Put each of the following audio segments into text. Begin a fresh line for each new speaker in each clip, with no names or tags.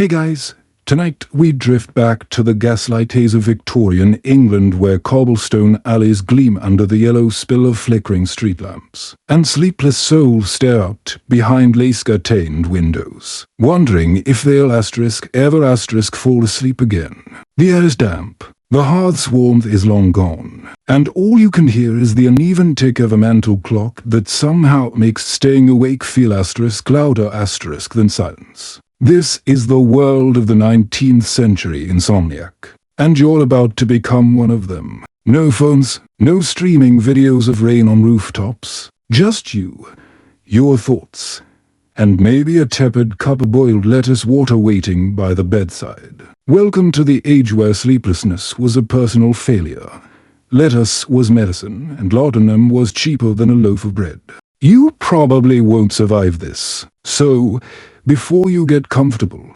Hey guys, tonight we drift back to the gaslight haze of Victorian England where cobblestone alleys gleam under the yellow spill of flickering street lamps, and sleepless souls stare out behind lace-curtained windows, wondering if they'll ever fall asleep again. The air is damp, the hearth's warmth is long gone, and all you can hear is the uneven tick of a mantel clock that somehow makes staying awake feel louder than silence. This is the world of the 19th century insomniac, and you're about to become one of them. No phones, no streaming videos of rain on rooftops, just you, your thoughts, and maybe a tepid cup of boiled lettuce water waiting by the bedside. Welcome to the age where sleeplessness was a personal failure. Lettuce was medicine, and laudanum was cheaper than a loaf of bread. You probably won't survive this, so before you get comfortable,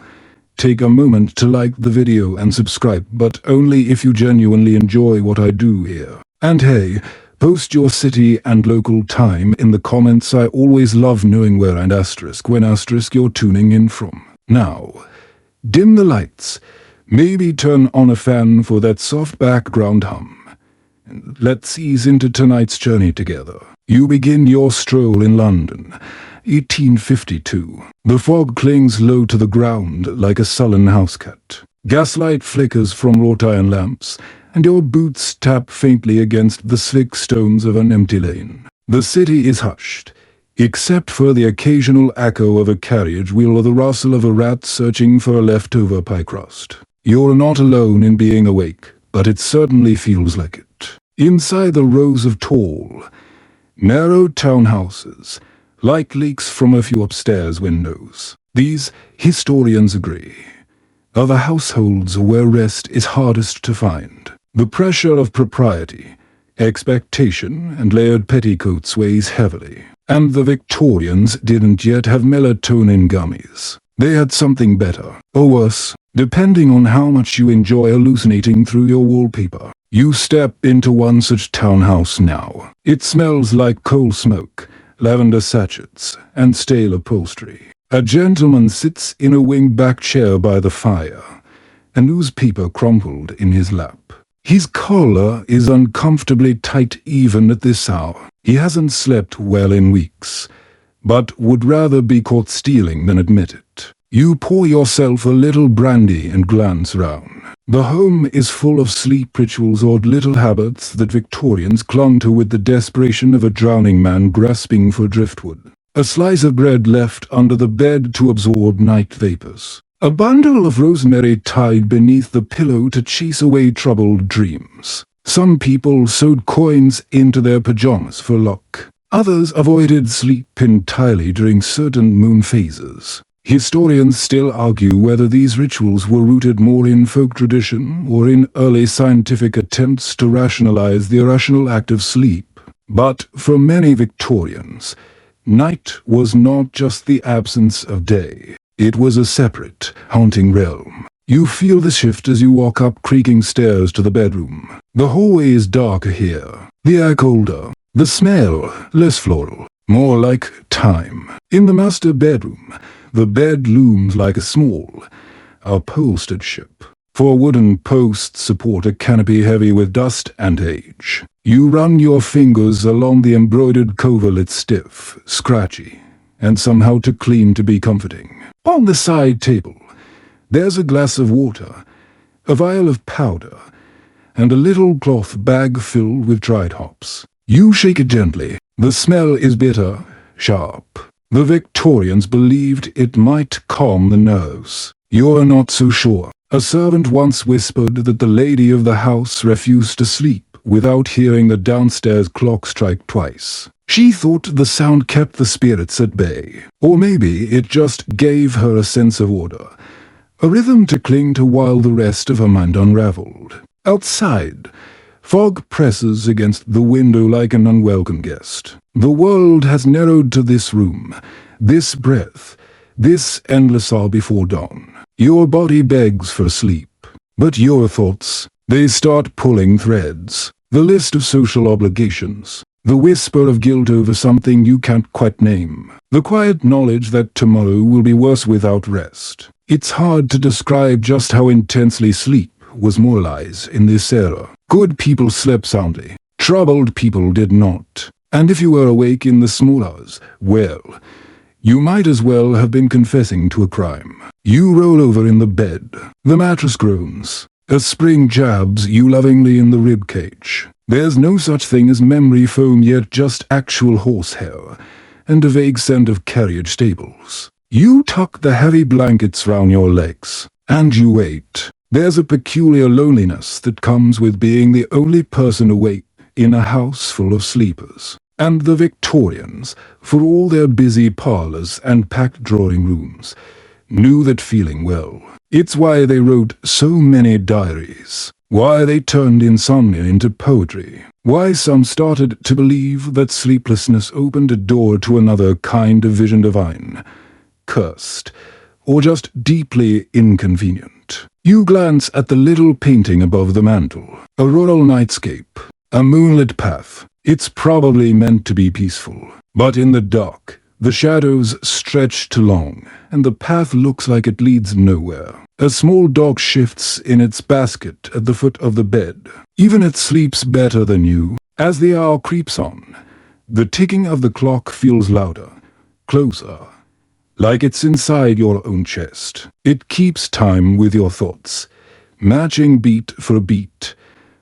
take a moment to like the video and subscribe, but only if you genuinely enjoy what I do here. And hey, post your city and local time in the comments. I always love knowing where and when you're tuning in from. Now, dim the lights, maybe turn on a fan for that soft background hum, and let's ease into tonight's journey together. You begin your stroll in London, 1852. The fog clings low to the ground like a sullen housecat. Gaslight flickers from wrought iron lamps, and your boots tap faintly against the slick stones of an empty lane. The city is hushed, except for the occasional echo of a carriage wheel or the rustle of a rat searching for a leftover pie crust. You're not alone in being awake, but it certainly feels like it. Inside the rows of tall, narrow townhouses, like leaks from a few upstairs windows, these historians agree, are the households where rest is hardest to find. The pressure of propriety, expectation, and layered petticoats weighs heavily. And the Victorians didn't yet have melatonin gummies. They had something better, or worse, depending on how much you enjoy hallucinating through your wallpaper. You step into one such townhouse now. It smells like coal smoke, lavender sachets, and stale upholstery. A gentleman sits in a wing-back chair by the fire, a newspaper crumpled in his lap. His collar is uncomfortably tight even at this hour. He hasn't slept well in weeks, but would rather be caught stealing than admit it. You pour yourself a little brandy and glance round. The home is full of sleep rituals, odd little habits that Victorians clung to with the desperation of a drowning man grasping for driftwood. A slice of bread left under the bed to absorb night vapors. A bundle of rosemary tied beneath the pillow to chase away troubled dreams. Some people sewed coins into their pajamas for luck. Others avoided sleep entirely during certain moon phases. Historians still argue whether these rituals were rooted more in folk tradition or in early scientific attempts to rationalize the irrational act of sleep. But for many Victorians, night was not just the absence of day. It was a separate, haunting realm. You feel the shift as you walk up creaking stairs to the bedroom. The hallway is darker here, the air colder, the smell less floral, more like time. In the master bedroom, the bed looms like a small, upholstered ship. Four wooden posts support a canopy heavy with dust and age. You run your fingers along the embroidered coverlet, stiff, scratchy, and somehow too clean to be comforting. On the side table, there's a glass of water, a vial of powder, and a little cloth bag filled with dried hops. You shake it gently. The smell is bitter, sharp. The Victorians believed it might calm the nerves. You're not so sure. A servant once whispered that the lady of the house refused to sleep without hearing the downstairs clock strike twice. She thought the sound kept the spirits at bay. Or maybe it just gave her a sense of order, a rhythm to cling to while the rest of her mind unraveled. Outside, fog presses against the window like an unwelcome guest. The world has narrowed to this room, this breath, this endless hour before dawn. Your body begs for sleep, but your thoughts, they start pulling threads. The list of social obligations, the whisper of guilt over something you can't quite name, the quiet knowledge that tomorrow will be worse without rest. It's hard to describe just how intensely sleep was moralized in this era. Good people slept soundly. Troubled people did not. And if you were awake in the small hours, well, you might as well have been confessing to a crime. You roll over in the bed. The mattress groans. A spring jabs you lovingly in the rib cage. There's no such thing as memory foam yet, just actual horsehair, and a vague scent of carriage stables. You tuck the heavy blankets round your legs, and you wait. There's a peculiar loneliness that comes with being the only person awake in a house full of sleepers. And the Victorians, for all their busy parlours and packed drawing rooms, knew that feeling well. It's why they wrote so many diaries, why they turned insomnia into poetry, why some started to believe that sleeplessness opened a door to another kind of vision divine, cursed, or just deeply inconvenient. You glance at the little painting above the mantel, a rural nightscape, a moonlit path. It's probably meant to be peaceful, but in the dark, the shadows stretch too long, and the path looks like it leads nowhere. A small dog shifts in its basket at the foot of the bed. Even it sleeps better than you. As the hour creeps on, the ticking of the clock feels louder, closer, like it's inside your own chest. It keeps time with your thoughts, matching beat for beat,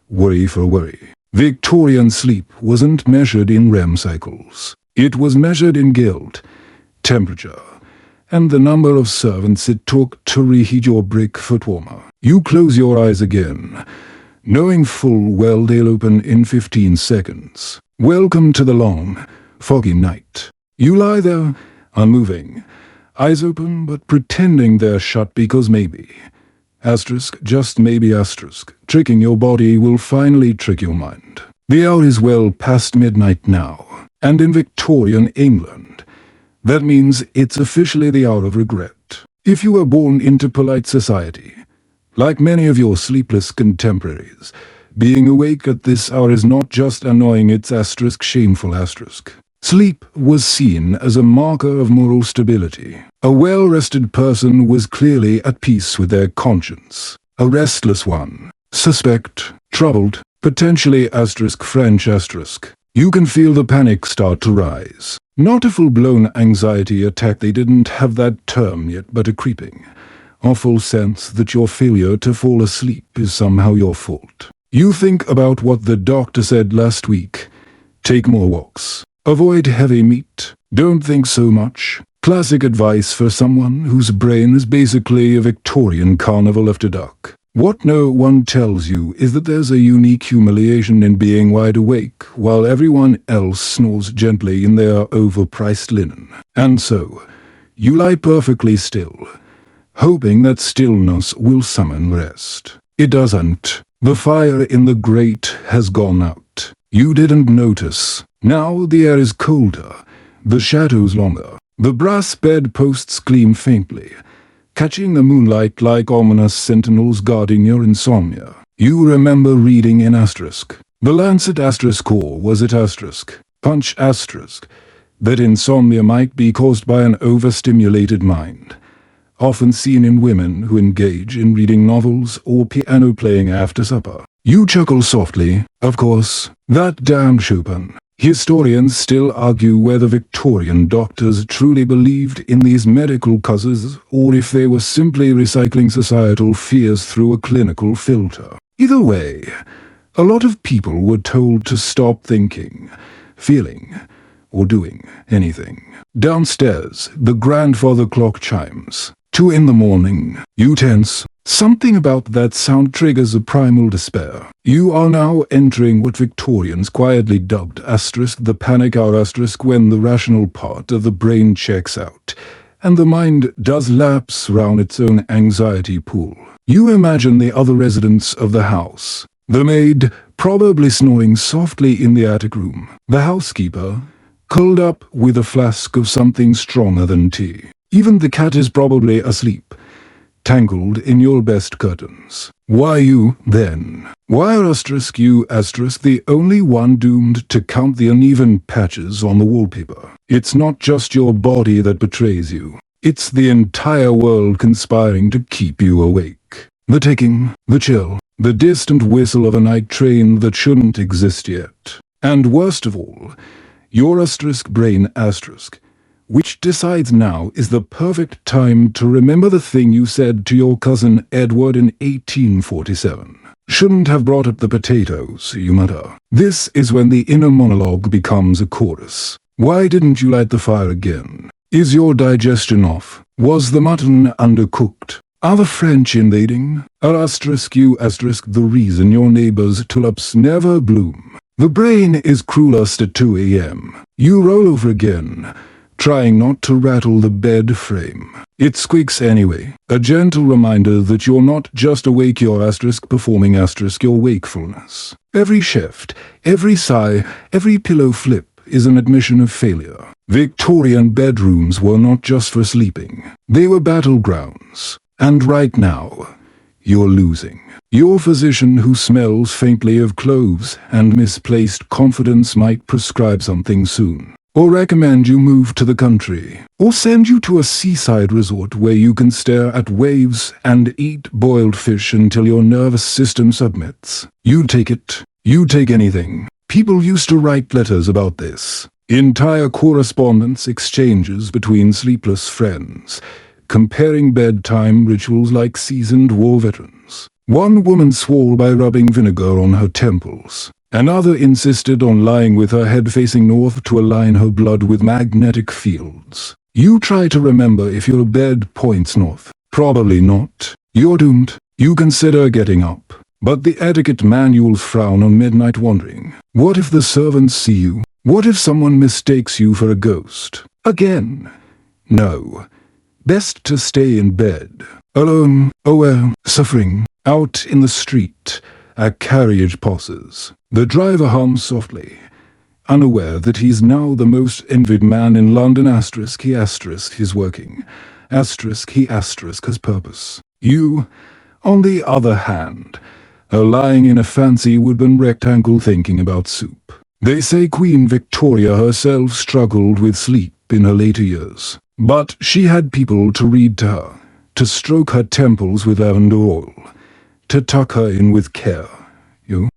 worry for worry. Victorian sleep wasn't measured in REM cycles. It was measured in guilt, temperature, and the number of servants it took to reheat your brick foot warmer. You close your eyes again, knowing full well they'll open in 15 seconds. Welcome to the long, foggy night. You lie there, unmoving, eyes open but pretending they're shut because maybe, asterisk, just maybe asterisk, tricking your body will finally trick your mind. The hour is well past midnight now, and in Victorian England, that means it's officially the hour of regret. If you were born into polite society, like many of your sleepless contemporaries, being awake at this hour is not just annoying, it's asterisk shameful asterisk. Sleep was seen as a marker of moral stability. A well-rested person was clearly at peace with their conscience. A restless one, suspect, troubled, potentially asterisk French asterisk. You can feel the panic start to rise. Not a full-blown anxiety attack, they didn't have that term yet, but a creeping, awful sense that your failure to fall asleep is somehow your fault. You think about what the doctor said last week. Take more walks. Avoid heavy meat. Don't think so much. Classic advice for someone whose brain is basically a Victorian carnival after dark. What no one tells you is that there's a unique humiliation in being wide awake while everyone else snores gently in their overpriced linen. And so, you lie perfectly still, hoping that stillness will summon rest. It doesn't. The fire in the grate has gone out. You didn't notice. Now the air is colder, the shadows longer. The brass bedposts gleam faintly, catching the moonlight like ominous sentinels guarding your insomnia. You remember reading in asterisk. The Lancet asterisk core was at asterisk. Punch asterisk. That insomnia might be caused by an overstimulated mind, often seen in women who engage in reading novels or piano playing after supper. You chuckle softly. Of course, that damn Chopin. Historians still argue whether Victorian doctors truly believed in these medical causes or if they were simply recycling societal fears through a clinical filter. Either way, a lot of people were told to stop thinking, feeling, or doing anything. Downstairs, the grandfather clock chimes. 2 in the morning. You tense. Something about that sound triggers a primal despair. You are now entering what Victorians quietly dubbed asterisk the panic hour asterisk, when the rational part of the brain checks out, and the mind does laps round its own anxiety pool. You imagine the other residents of the house. The maid, probably snoring softly in the attic room. The housekeeper, curled up with a flask of something stronger than tea. Even the cat is probably asleep, tangled in your best curtains. Why you, then? Why are asterisk you asterisk the only one doomed to count the uneven patches on the wallpaper? It's not just your body that betrays you. It's the entire world conspiring to keep you awake. The ticking, the chill, the distant whistle of a night train that shouldn't exist yet. And worst of all, your asterisk brain asterisk, which decides now is the perfect time to remember the thing you said to your cousin Edward in 1847. Shouldn't have brought up the potatoes, you mutter. This is when the inner monologue becomes a chorus. Why didn't you light the fire again? Is your digestion off? Was the mutton undercooked? Are the French invading? Are asterisk you asterisk the reason your neighbor's tulips never bloom? The brain is cruelest at 2 a.m. You roll over again, trying not to rattle the bed frame. It squeaks anyway, a gentle reminder that you're not just awake, you're asterisk performing asterisk your wakefulness. Every shift, every sigh, every pillow flip is an admission of failure. Victorian bedrooms were not just for sleeping. They were battlegrounds. And right now, you're losing. Your physician who smells faintly of cloves and misplaced confidence might prescribe something soon, or recommend you move to the country, or send you to a seaside resort where you can stare at waves and eat boiled fish until your nervous system submits. You take it. You take anything. People used to write letters about this. Entire correspondence exchanges between sleepless friends, comparing bedtime rituals like seasoned war veterans. One woman swore by rubbing vinegar on her temples. Another insisted on lying with her head facing north to align her blood with magnetic fields. You try to remember if your bed points north. Probably not. You're doomed. You consider getting up. But the etiquette manuals frown on midnight wandering. What if the servants see you? What if someone mistakes you for a ghost? Again. No. Best to stay in bed. Alone, aware, suffering. Out in the street, a carriage passes. The driver hums softly, unaware that he's now the most envied man in London asterisk he asterisk he's working. Asterisk he asterisk has purpose. You, on the other hand, are lying in a fancy wooden rectangle thinking about soup. They say Queen Victoria herself struggled with sleep in her later years. But she had people to read to her, to stroke her temples with lavender oil, to tuck her in with care.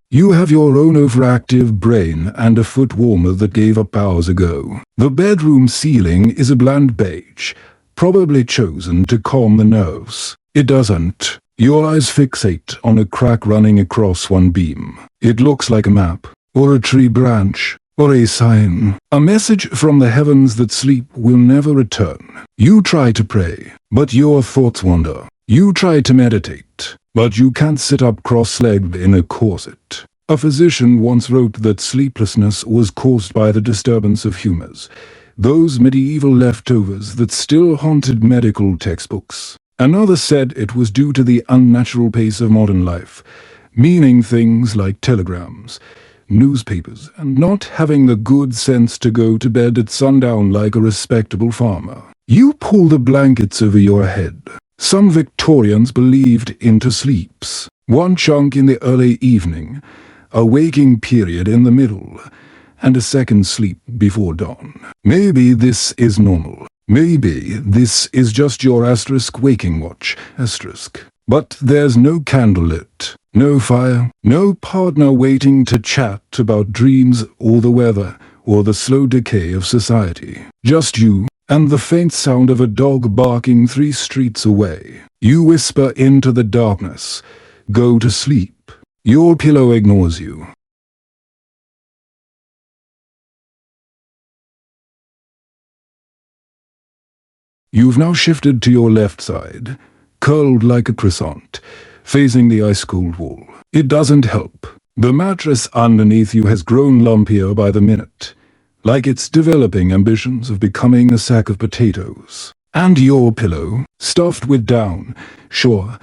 You have your own overactive brain and a foot warmer that gave up hours ago. The bedroom ceiling is a bland beige, probably chosen to calm the nerves. It doesn't. Your eyes fixate on a crack running across one beam. It looks like a map, or a tree branch, or a sign. A message from the heavens that sleep will never return. You try to pray, but your thoughts wander. You try to meditate, but you can't sit up cross-legged in a corset. A physician once wrote that sleeplessness was caused by the disturbance of humors, those medieval leftovers that still haunted medical textbooks. Another said it was due to the unnatural pace of modern life, meaning things like telegrams, newspapers, and not having the good sense to go to bed at sundown like a respectable farmer. You pull the blankets over your head. Some Victorians believed into sleeps. One chunk in the early evening, a waking period in the middle, and a second sleep before dawn. Maybe this is normal. Maybe this is just your asterisk waking watch, asterisk. But there's no candle lit, no fire, no partner waiting to chat about dreams or the weather or the slow decay of society. Just you and the faint sound of a dog barking 3 streets away. You whisper into the darkness, go to sleep. Your pillow ignores you. You've now shifted to your left side, curled like a croissant, facing the ice-cold wall. It doesn't help. The mattress underneath you has grown lumpier by the minute, like it's developing ambitions of becoming a sack of potatoes. And your pillow, stuffed with down, sure,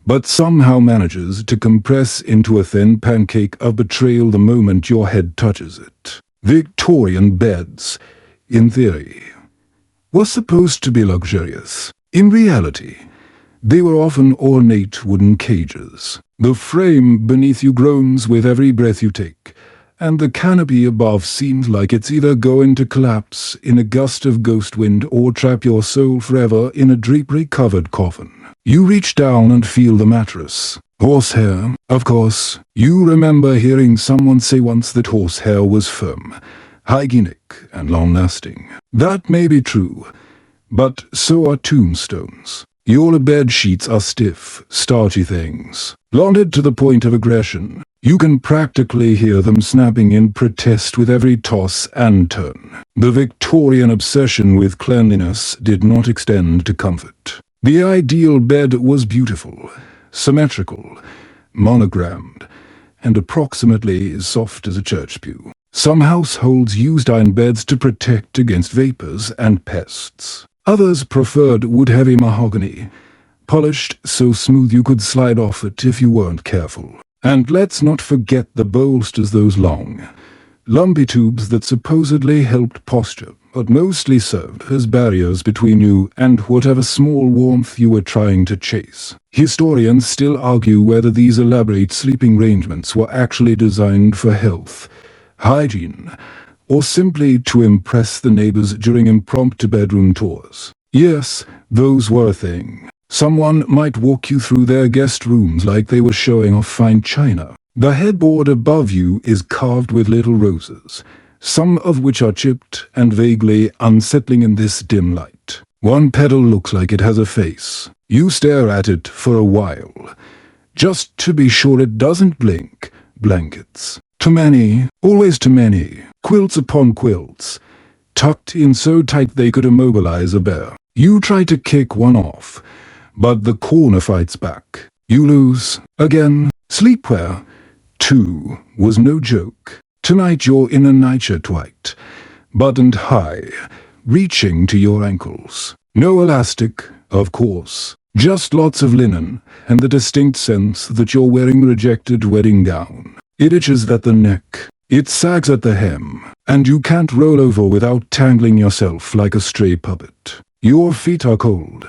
but somehow manages to compress into a thin pancake of betrayal the moment your head touches it. Victorian beds, in theory, were supposed to be luxurious. In reality, they were often ornate wooden cages. The frame beneath you groans with every breath you take, and the canopy above seems like it's either going to collapse in a gust of ghost wind or trap your soul forever in a drapery-covered coffin. You reach down and feel the mattress. Horsehair, of course. You remember hearing someone say once that horsehair was firm, hygienic, and long-lasting. That may be true, but so are tombstones. Your bed sheets are stiff, starchy things, blonded to the point of aggression. You can practically hear them snapping in protest with every toss and turn. The Victorian obsession with cleanliness did not extend to comfort. The ideal bed was beautiful, symmetrical, monogrammed, and approximately as soft as a church pew. Some households used iron beds to protect against vapors and pests. Others preferred wood-heavy mahogany, polished so smooth you could slide off it if you weren't careful. And let's not forget the bolsters, those long, lumpy tubes that supposedly helped posture, but mostly served as barriers between you and whatever small warmth you were trying to chase. Historians still argue whether these elaborate sleeping arrangements were actually designed for health, hygiene, or simply to impress the neighbors during impromptu bedroom tours. Yes, those were a thing. Someone might walk you through their guest rooms like they were showing off fine china. The headboard above you is carved with little roses, some of which are chipped and vaguely unsettling in this dim light. One petal looks like it has a face. You stare at it for a while, just to be sure it doesn't blink. Blankets. Too many, always too many. Quilts upon quilts, tucked in so tight they could immobilize a bear. You try to kick one off, but the corner fights back. You lose. Again. Sleepwear, too, was no joke. Tonight you're in a nightshirt white, buttoned high, reaching to your ankles. No elastic, of course. Just lots of linen, and the distinct sense that you're wearing a rejected wedding gown. It itches at the neck. It sags at the hem, and you can't roll over without tangling yourself like a stray puppet. Your feet are cold,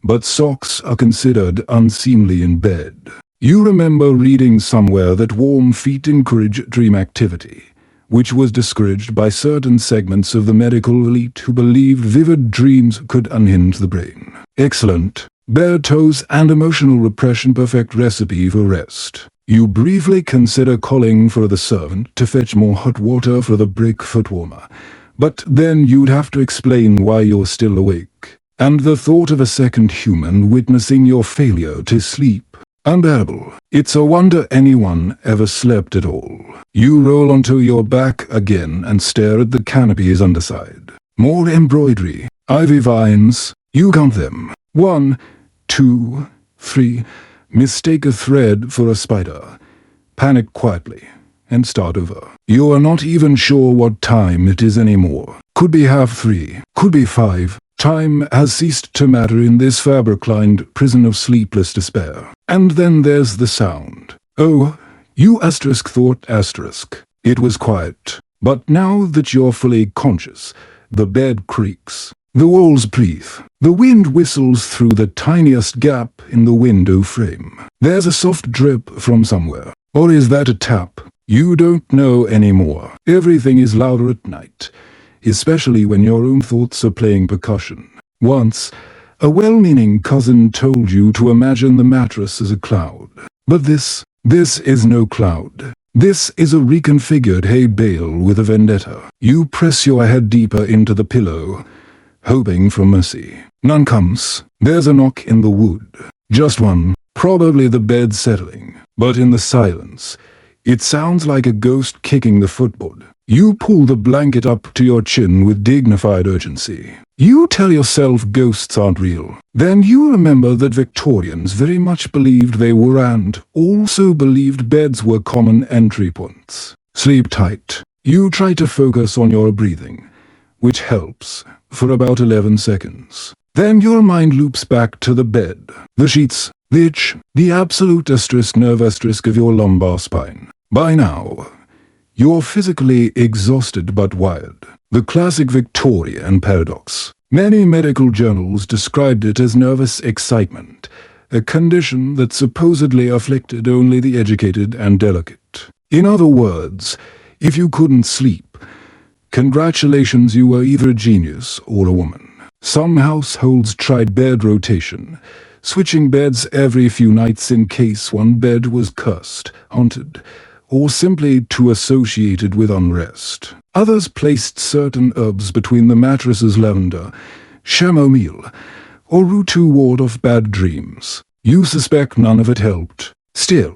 but socks are considered unseemly in bed. You remember reading somewhere that warm feet encourage dream activity, which was discouraged by certain segments of the medical elite who believed vivid dreams could unhinge the brain. Excellent. Bare toes and emotional repression perfect recipe for rest. You briefly consider calling for the servant to fetch more hot water for the brick foot warmer, but then you'd have to explain why you're still awake. And the thought of a second human witnessing your failure to sleep. Unbearable. It's a wonder anyone ever slept at all. You roll onto your back again and stare at the canopy's underside. More embroidery. Ivy vines. You count them. 1, 2, 3. Mistake a thread for a spider. Panic quietly and start over. You are not even sure what time it is anymore. Could be 3:30. Could be 5. Time has ceased to matter in this fabric-lined prison of sleepless despair. And then there's the sound. Oh, you thought. It was quiet. But now that you're fully conscious, the bed creaks. The walls breathe. The wind whistles through the tiniest gap in the window frame. There's a soft drip from somewhere. Or is that a tap? You don't know anymore. Everything is louder at night, especially when your own thoughts are playing percussion. Once, a well-meaning cousin told you to imagine the mattress as a cloud. But this is no cloud. This is a reconfigured hay bale with a vendetta. You press your head deeper into the pillow, hoping for mercy. None comes. There's a knock in the wood. Just one. Probably the bed settling. But in the silence, it sounds like a ghost kicking the footboard. You pull the blanket up to your chin with dignified urgency. You tell yourself ghosts aren't real. Then you remember that Victorians very much believed they were and also believed beds were common entry points. Sleep tight. You try to focus on your breathing, which helps for about 11 seconds. Then your mind loops back to the bed, the sheets, the itch, the absolute nerve of your lumbar spine. By now, you're physically exhausted but wired. The classic Victorian paradox. Many medical journals described it as nervous excitement, a condition that supposedly afflicted only the educated and delicate. In other words, If you couldn't sleep, congratulations, you were either a genius or a woman. Some households tried bed rotation, switching beds every few nights in case one bed was cursed, haunted, or simply too associated with unrest. Others placed certain herbs between the mattresses, lavender, chamomile, or rue to ward off bad dreams. You suspect none of it helped. Still,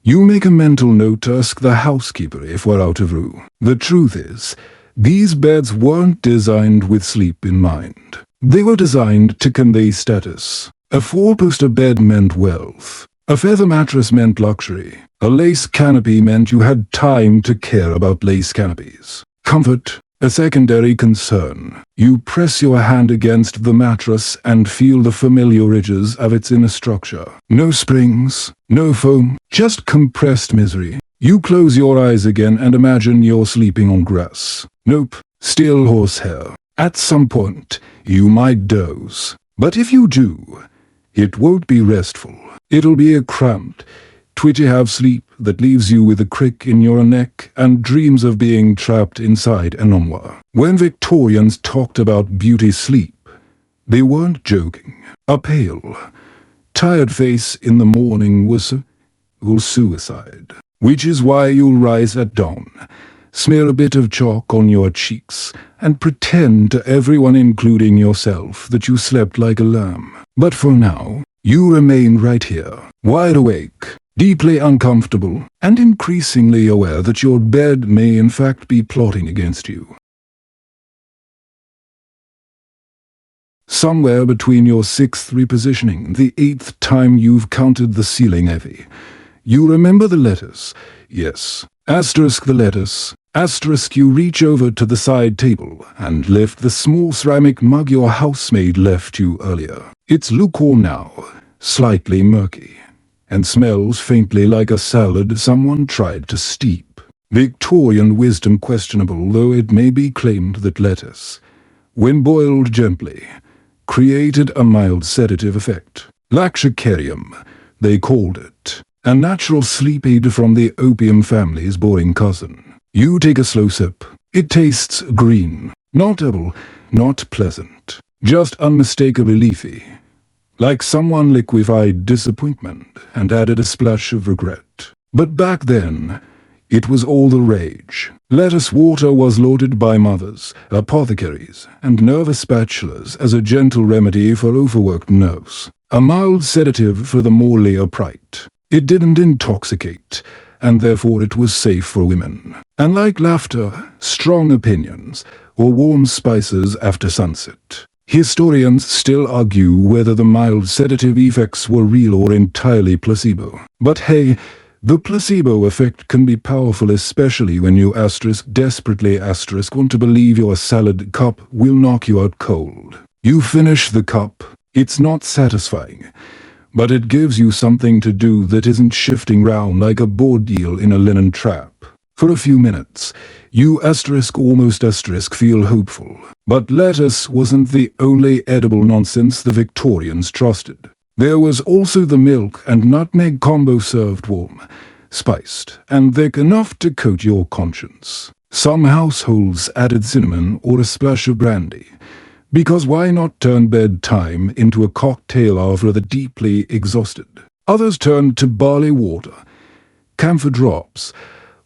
you make a mental note to ask the housekeeper if we're out of rue. The truth is, these beds weren't designed with sleep in mind. They were designed to convey status. A four-poster bed meant wealth. A feather mattress meant luxury. A lace canopy meant you had time to care about lace canopies. Comfort, a secondary concern. You press your hand against the mattress and feel the familiar ridges of its inner structure. No springs, no foam, just compressed misery. You close your eyes again and imagine you're sleeping on grass. Nope, still horsehair. At some point, you might doze. But if you do, it won't be restful. It'll be a cramped, twitchy half-sleep that leaves you with a crick in your neck and dreams of being trapped inside an armoire. When Victorians talked about beauty sleep, they weren't joking. A pale, tired face in the morning was suicide. Which is why you'll rise at dawn, smear a bit of chalk on your cheeks, and pretend to everyone, including yourself, that you slept like a lamb. But for now, you remain right here, wide awake, deeply uncomfortable, and increasingly aware that your bed may in fact be plotting against you. Somewhere between your sixth repositioning, the eighth time you've counted the ceiling heavy, you remember the letters. Yes, asterisk the letters. Asterisk, you reach over to the side table and lift the small ceramic mug your housemaid left you earlier. It's lukewarm now, slightly murky, and smells faintly like a salad someone tried to steep. Victorian wisdom questionable, though it may be claimed that lettuce, when boiled gently, created a mild sedative effect. Laxacarium, they called it. A natural sleep aid from the opium family's boring cousin. You take a slow sip. It tastes green. Not edible, not pleasant. Just unmistakably leafy. Like someone liquefied disappointment and added a splash of regret. But back then, it was all the rage. Lettuce water was lauded by mothers, apothecaries, and nervous bachelors as a gentle remedy for overworked nerves. A mild sedative for the morally upright. It didn't intoxicate, and therefore it was safe for women. And like laughter, strong opinions, or warm spices after sunset, historians still argue whether the mild sedative effects were real or entirely placebo. But hey, the placebo effect can be powerful, especially when you desperately want to believe your salad cup will knock you out cold. You finish the cup. It's not satisfying, but it gives you something to do that isn't shifting round like a board deal in a linen trap. For a few minutes, you almost feel hopeful. But lettuce wasn't the only edible nonsense the Victorians trusted. There was also the milk and nutmeg combo served warm, spiced, and thick enough to coat your conscience. Some households added cinnamon or a splash of brandy, because why not turn bedtime into a cocktail hour for the deeply exhausted? Others turned to barley water, camphor drops,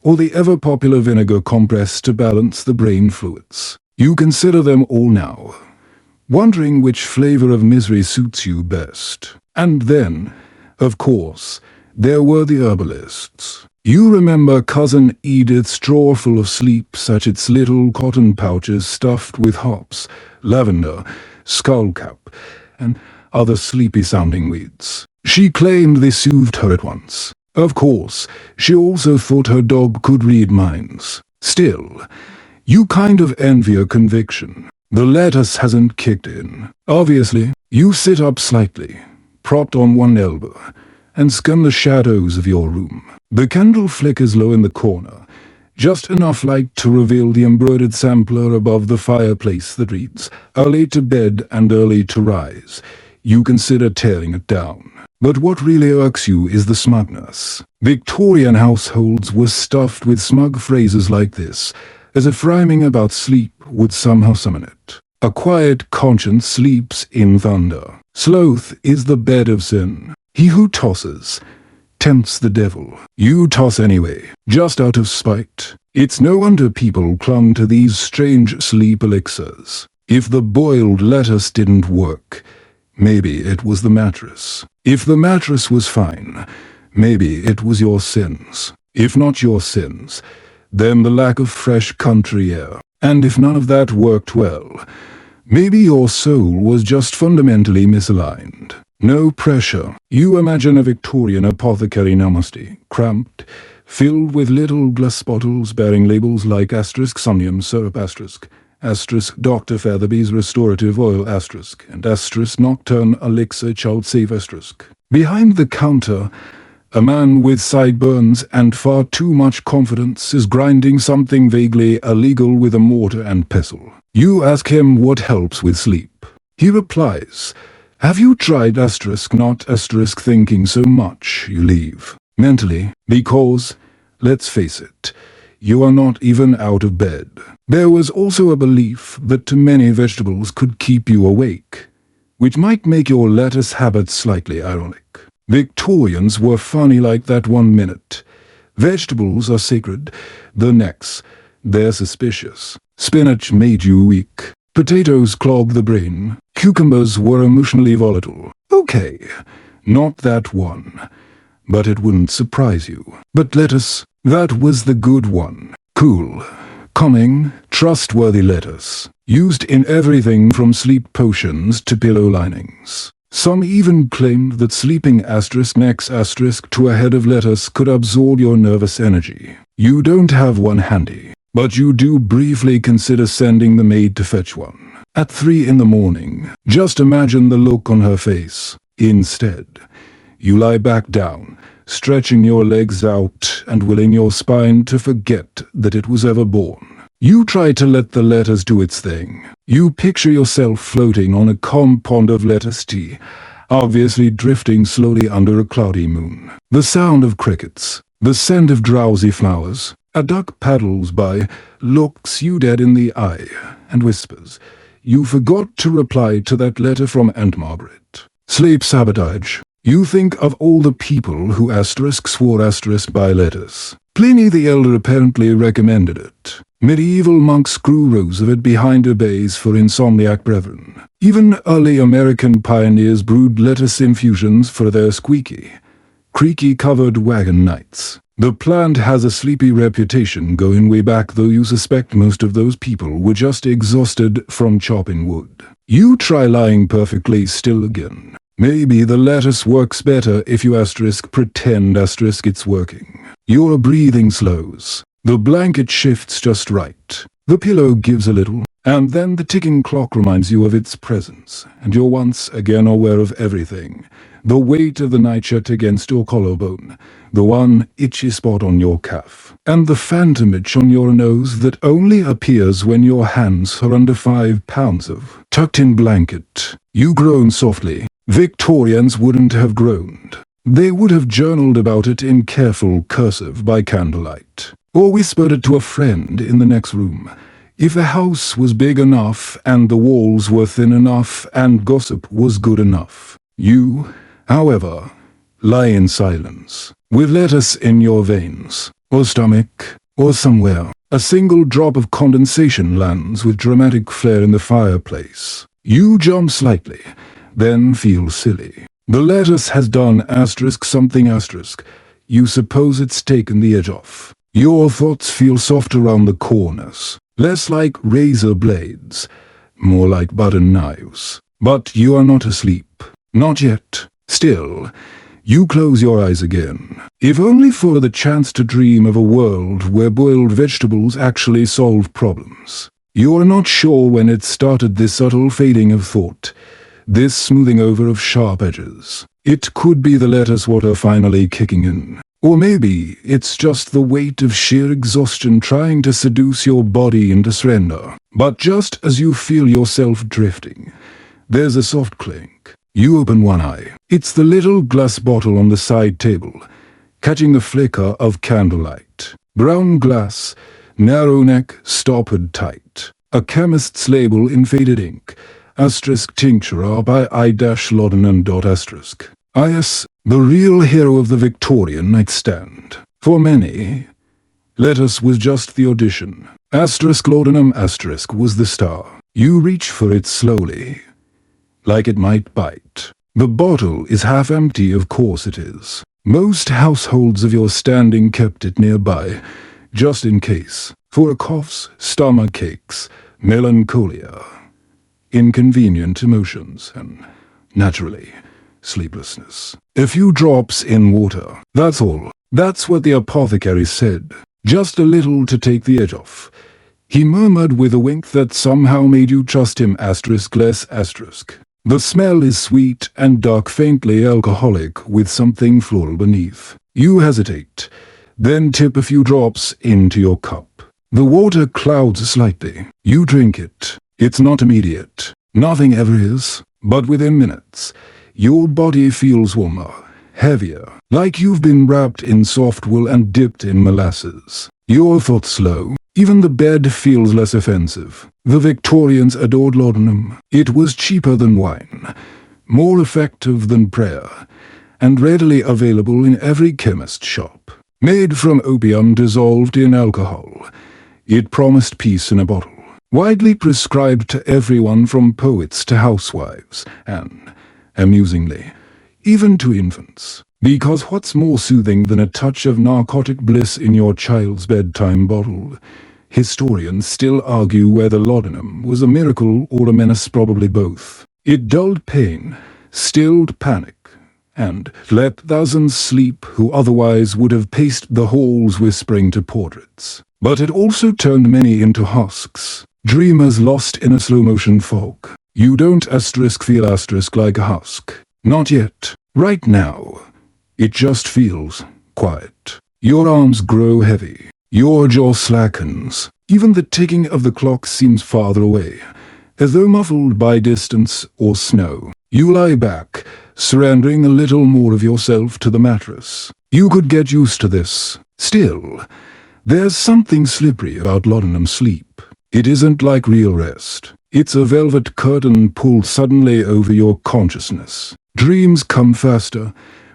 or the ever-popular vinegar compress to balance the brain fluids. You consider them all now, wondering which flavor of misery suits you best. And then, of course, there were the herbalists. You remember Cousin Edith's drawer full of sleep, such its little cotton pouches stuffed with hops, lavender, skullcap, and other sleepy-sounding weeds. She claimed they soothed her at once. Of course, she also thought her dog could read minds. Still, you kind of envy her conviction. The lettuce hasn't kicked in. Obviously, you sit up slightly, propped on one elbow, and skim the shadows of your room. The candle flickers low in the corner, just enough light to reveal the embroidered sampler above the fireplace that reads, "Early to bed and early to rise." You consider tearing it down. But what really irks you is the smugness. Victorian households were stuffed with smug phrases like this, as if rhyming about sleep would somehow summon it. A quiet conscience sleeps in thunder. Sloth is the bed of sin. He who tosses tempts the devil. You toss anyway, just out of spite. It's no wonder people clung to these strange sleep elixirs. If the boiled lettuce didn't work, maybe it was the mattress. If the mattress was fine, maybe it was your sins. If not your sins, then the lack of fresh country air. And if none of that worked well, maybe your soul was just fundamentally misaligned. No pressure. You imagine a Victorian apothecary namaste, cramped, filled with little glass bottles bearing labels like *somnium syrup *, Dr. Featherby's restorative oil and nocturne elixir child safe *. Behind the counter, a man with sideburns and far too much confidence is grinding something vaguely illegal with a mortar and pestle. You ask him what helps with sleep. He replies, "Have you tried not thinking so much?" You leave. Mentally, because, let's face it, you are not even out of bed. There was also a belief that too many vegetables could keep you awake, which might make your lettuce habit slightly ironic. Victorians were funny like that one minute. Vegetables are sacred, the next, they're suspicious. Spinach made you weak. Potatoes clog the brain. Cucumbers were emotionally volatile. Okay, not that one. But it wouldn't surprise you. But lettuce, that was the good one. Cool, calming, trustworthy lettuce. Used in everything from sleep potions to pillow linings. Some even claimed that sleeping next to a head of lettuce could absorb your nervous energy. You don't have one handy, but you do briefly consider sending the maid to fetch one. At 3 in the morning, just imagine the look on her face. Instead, you lie back down, stretching your legs out and willing your spine to forget that it was ever born. You try to let the lettuce do its thing. You picture yourself floating on a calm pond of lettuce tea, obviously drifting slowly under a cloudy moon. The sound of crickets, the scent of drowsy flowers. A duck paddles by, looks you dead in the eye, and whispers, "You forgot to reply to that letter from Aunt Margaret." Sleep sabotage. You think of all the people who swore by letters. Pliny the Elder apparently recommended it. Medieval monks grew rows of it behind obeys for insomniac brethren. Even early American pioneers brewed lettuce infusions for their squeaky, creaky-covered wagon nights. The plant has a sleepy reputation going way back, though you suspect most of those people were just exhausted from chopping wood. You try lying perfectly still again. Maybe the lettuce works better if you pretend it's working. Your breathing slows. The blanket shifts just right. The pillow gives a little, and then the ticking clock reminds you of its presence, and you're once again aware of everything. The weight of the nightshirt against your collarbone, the one itchy spot on your calf, and the phantom itch on your nose that only appears when your hands are under 5 pounds of tucked-in blanket. You groan softly. Victorians wouldn't have groaned. They would have journaled about it in careful cursive by candlelight, or whispered it to a friend in the next room. If the house was big enough and the walls were thin enough and gossip was good enough. You, however, lie in silence, with lettuce in your veins, or stomach, or somewhere. A single drop of condensation lands with dramatic flair in the fireplace. You jump slightly, then feel silly. The lettuce has done something. You suppose it's taken the edge off. Your thoughts feel soft around the corners, less like razor blades, more like butter knives. But you are not asleep. Not yet. Still, you close your eyes again, if only for the chance to dream of a world where boiled vegetables actually solve problems. You are not sure when it started, this subtle fading of thought, this smoothing over of sharp edges. It could be the lettuce water finally kicking in. Or maybe it's just the weight of sheer exhaustion trying to seduce your body into surrender. But just as you feel yourself drifting, there's a soft clink. You open one eye. It's the little glass bottle on the side table, catching the flicker of candlelight. Brown glass, narrow neck, stoppered tight. A chemist's label in faded ink. Asterisk tincture by I-Laudanum. Asterisk. I.S. The real hero of the Victorian nightstand. For many, lettuce was just the audition. Asterisk laudanum asterisk was the star. You reach for it slowly, like it might bite. The bottle is half empty, of course it is. Most households of your standing kept it nearby, just in case, for coughs, stomach aches, melancholia, inconvenient emotions, and, naturally, sleeplessness. A few drops in water, that's all. That's what the apothecary said. Just a little to take the edge off. He murmured with a wink that somehow made you trust him asterisk less asterisk. The smell is sweet and dark, faintly alcoholic, with something floral beneath. You hesitate, then tip a few drops into your cup. The water clouds slightly. You drink it. It's not immediate. Nothing ever is. But within minutes, your body feels warmer, heavier, like you've been wrapped in soft wool and dipped in molasses. Your thoughts slow. Even the bed feels less offensive. The Victorians adored laudanum. It was cheaper than wine, more effective than prayer, and readily available in every chemist shop. Made from opium dissolved in alcohol, it promised peace in a bottle. Widely prescribed to everyone from poets to housewives, and, amusingly, even to infants. Because what's more soothing than a touch of narcotic bliss in your child's bedtime bottle? Historians still argue whether laudanum was a miracle or a menace, probably both. It dulled pain, stilled panic, and let thousands sleep who otherwise would have paced the halls whispering to portraits. But it also turned many into husks, dreamers lost in a slow-motion fog. You don't asterisk feel asterisk like a husk. Not yet. Right now. It just feels quiet. Your arms grow heavy. Your jaw slackens. Even the ticking of the clock seems farther away, as though muffled by distance or snow. You lie back, surrendering a little more of yourself to the mattress. You could get used to this. Still, there's something slippery about laudanum sleep. It isn't like real rest. It's a velvet curtain pulled suddenly over your consciousness. Dreams come faster,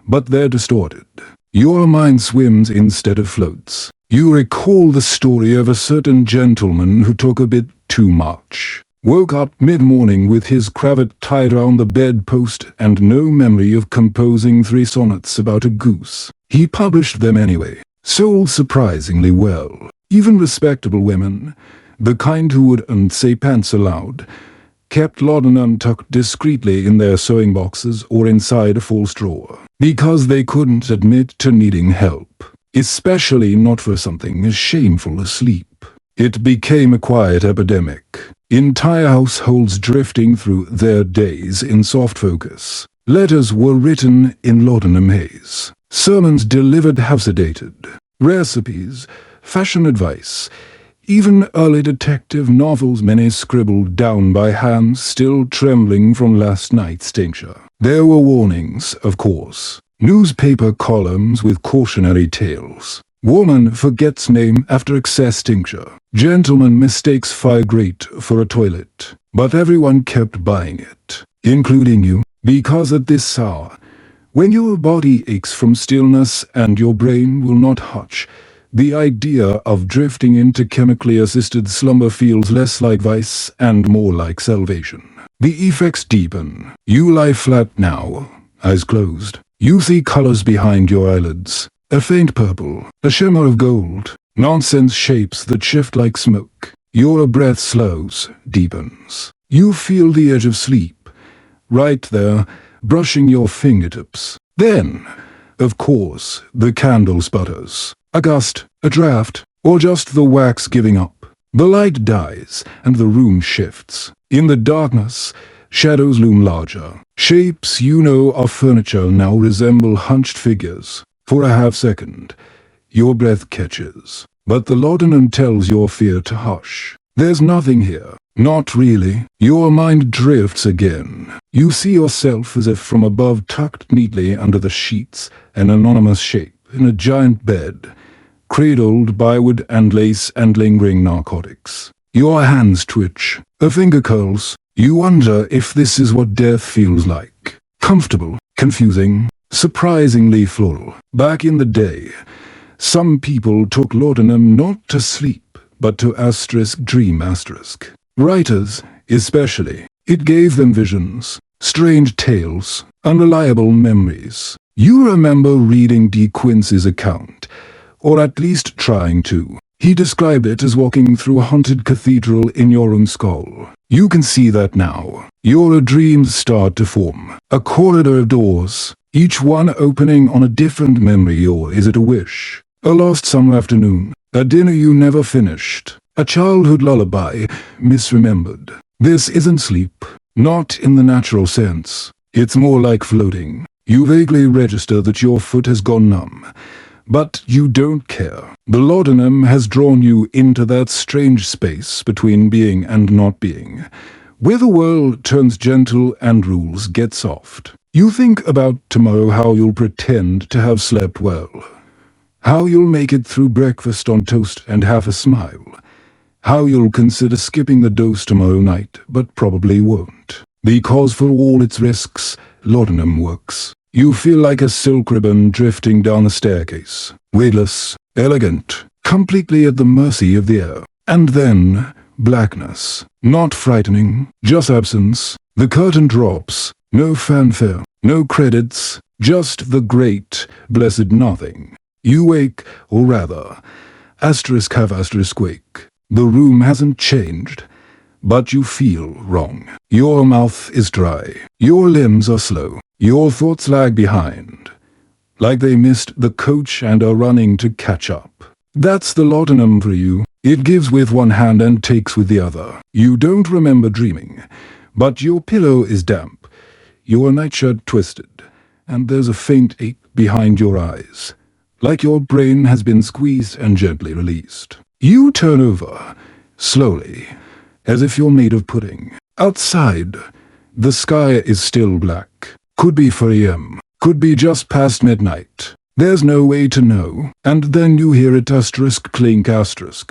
but they're distorted. Your mind swims instead of floats. You recall the story of a certain gentleman who took a bit too much. Woke up mid-morning with his cravat tied round the bedpost and no memory of composing 3 sonnets about a goose. He published them anyway. Sold surprisingly well. Even respectable women, the kind who wouldn't say pants aloud, kept laudanum tucked discreetly in their sewing boxes or inside a false drawer, because they couldn't admit to needing help, especially not for something as shameful as sleep. It became a quiet epidemic, entire households drifting through their days in soft focus. Letters were written in laudanum haze, sermons delivered half-sedated, recipes, fashion advice, even early detective novels, many scribbled down by hands still trembling from last night's tincture. There were warnings, of course. Newspaper columns with cautionary tales. Woman forgets name after excess tincture. Gentleman mistakes fire grate for a toilet. But everyone kept buying it, including you, because at this hour, when your body aches from stillness and your brain will not hutch, the idea of drifting into chemically assisted slumber feels less like vice and more like salvation. The effects deepen. You lie flat now, eyes closed. You see colors behind your eyelids. A faint purple, a shimmer of gold. Nonsense shapes that shift like smoke. Your breath slows, deepens. You feel the edge of sleep, right there, brushing your fingertips. Then, of course, the candle sputters. A gust, a draft, or just the wax giving up. The light dies, and the room shifts. In the darkness, shadows loom larger. Shapes you know of furniture now resemble hunched figures. For a half-second, your breath catches. But the laudanum tells your fear to hush. There's nothing here. Not really. Your mind drifts again. You see yourself as if from above, tucked neatly under the sheets, an anonymous shape in a giant bed, cradled by wood and lace and lingering narcotics. Your hands twitch, a finger curls. You wonder if this is what death feels like. Comfortable, confusing, surprisingly full. Back in the day, some people took laudanum not to sleep, but to dream. Writers, especially. It gave them visions, strange tales, unreliable memories. You remember reading De Quincey's account, or at least trying to. He described it as walking through a haunted cathedral in your own skull. You can see that now. Your dreams start to form. A corridor of doors, each one opening on a different memory, or is it a wish? A lost summer afternoon, a dinner you never finished, a childhood lullaby, misremembered. This isn't sleep, not in the natural sense. It's more like floating. You vaguely register that your foot has gone numb, but you don't care. The laudanum has drawn you into that strange space between being and not being, where the world turns gentle and rules get soft. You think about tomorrow, how you'll pretend to have slept well, how you'll make it through breakfast on toast and half a smile, how you'll consider skipping the dose tomorrow night, but probably won't. Because for all its risks, laudanum works. You feel like a silk ribbon drifting down a staircase, weightless, elegant, completely at the mercy of the air. And then, blackness. Not frightening, just absence. The curtain drops, no fanfare, no credits, just the great, blessed nothing. You wake, or rather, wake. The room hasn't changed, but you feel wrong. Your mouth is dry, your limbs are slow, your thoughts lag behind, like they missed the coach and are running to catch up. That's the laudanum for you. It gives with one hand and takes with the other. You don't remember dreaming, but your pillow is damp, your nightshirt twisted, and there's a faint ache behind your eyes, like your brain has been squeezed and gently released. You turn over, slowly, as if you're made of pudding. Outside, the sky is still black. Could be 4 a.m., could be just past midnight. There's no way to know. And then you hear it clink rustle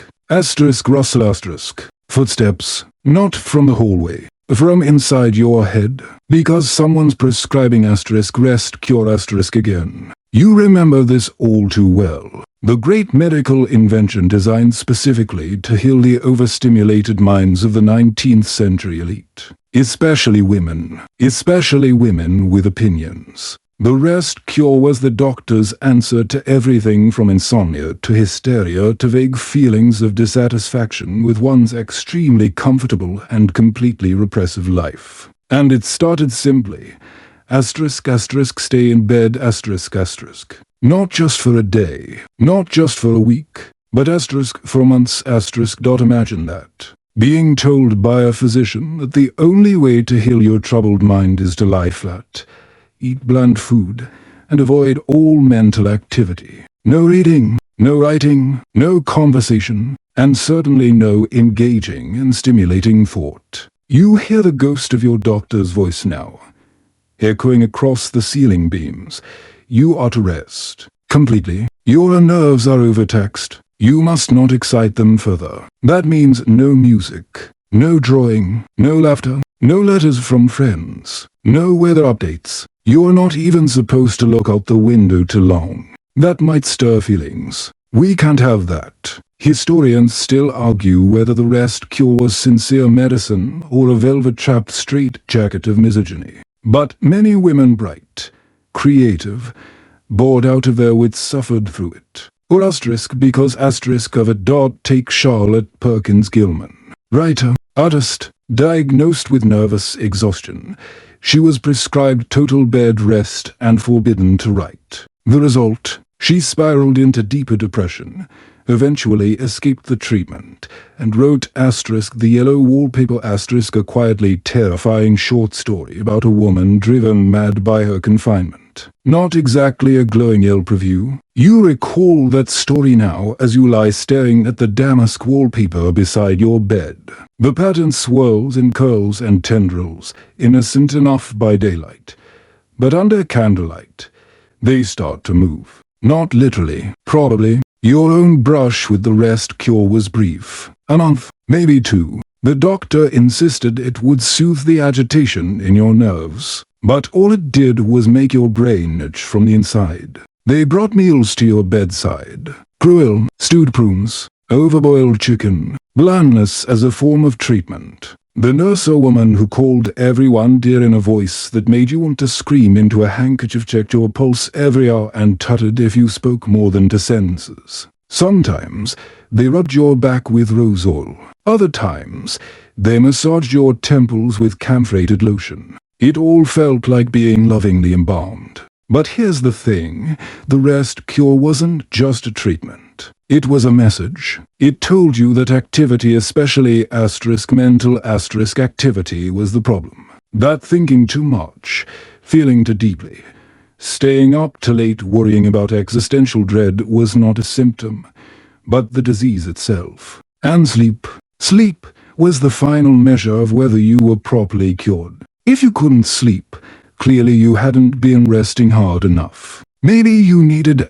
footsteps, not from the hallway, from inside your head, because someone's prescribing rest cure again. You remember this all too well. The great medical invention designed specifically to heal the overstimulated minds of the 19th century elite. Especially women with opinions. The rest cure was the doctor's answer to everything from insomnia to hysteria to vague feelings of dissatisfaction with one's extremely comfortable and completely repressive life. And it started simply. Stay in bed, Not just for a day, not just for a week, but for months, Imagine that. Being told by a physician that the only way to heal your troubled mind is to lie flat, eat bland food, and avoid all mental activity. No reading, no writing, no conversation, and certainly no engaging and stimulating thought. You hear the ghost of your doctor's voice now, echoing across the ceiling beams. You are to rest. Completely. Your nerves are overtaxed. You must not excite them further. That means no music, no drawing, no laughter, no letters from friends, no weather updates. You're not even supposed to look out the window too long. That might stir feelings. We can't have that. Historians still argue whether the rest cure was sincere medicine or a velvet-chapped straitjacket of misogyny. But many women bright, creative, bored out of their wits suffered through it. Or because of a take Charlotte Perkins Gilman, writer, artist, diagnosed with nervous exhaustion. She was prescribed total bed rest and forbidden to write. The result, she spiraled into deeper depression, eventually escaped the treatment, and wrote the yellow wallpaper a quietly terrifying short story about a woman driven mad by her confinement. Not exactly a glowing Yelp review. You recall that story now as you lie staring at the damask wallpaper beside your bed. The pattern swirls in curls and tendrils, innocent enough by daylight. But under candlelight, they start to move. Not literally, probably. Your own brush with the rest cure was brief. A month, maybe 2. The doctor insisted it would soothe the agitation in your nerves. But all it did was make your brain itch from the inside. They brought meals to your bedside. Gruel, stewed prunes, overboiled chicken, blandness as a form of treatment. The nurse, a woman who called everyone dear in a voice that made you want to scream into a handkerchief, checked your pulse every hour and tutted if you spoke more than 2 sentences. Sometimes they rubbed your back with rose oil. Other times they massaged your temples with camphorated lotion. It all felt like being lovingly embalmed. But here's the thing, the rest cure wasn't just a treatment. It was a message. It told you that activity, especially mental activity, was the problem. That thinking too much, feeling too deeply, staying up too late worrying about existential dread was not a symptom, but the disease itself. And sleep. Sleep was the final measure of whether you were properly cured. If you couldn't sleep, clearly you hadn't been resting hard enough. Maybe you needed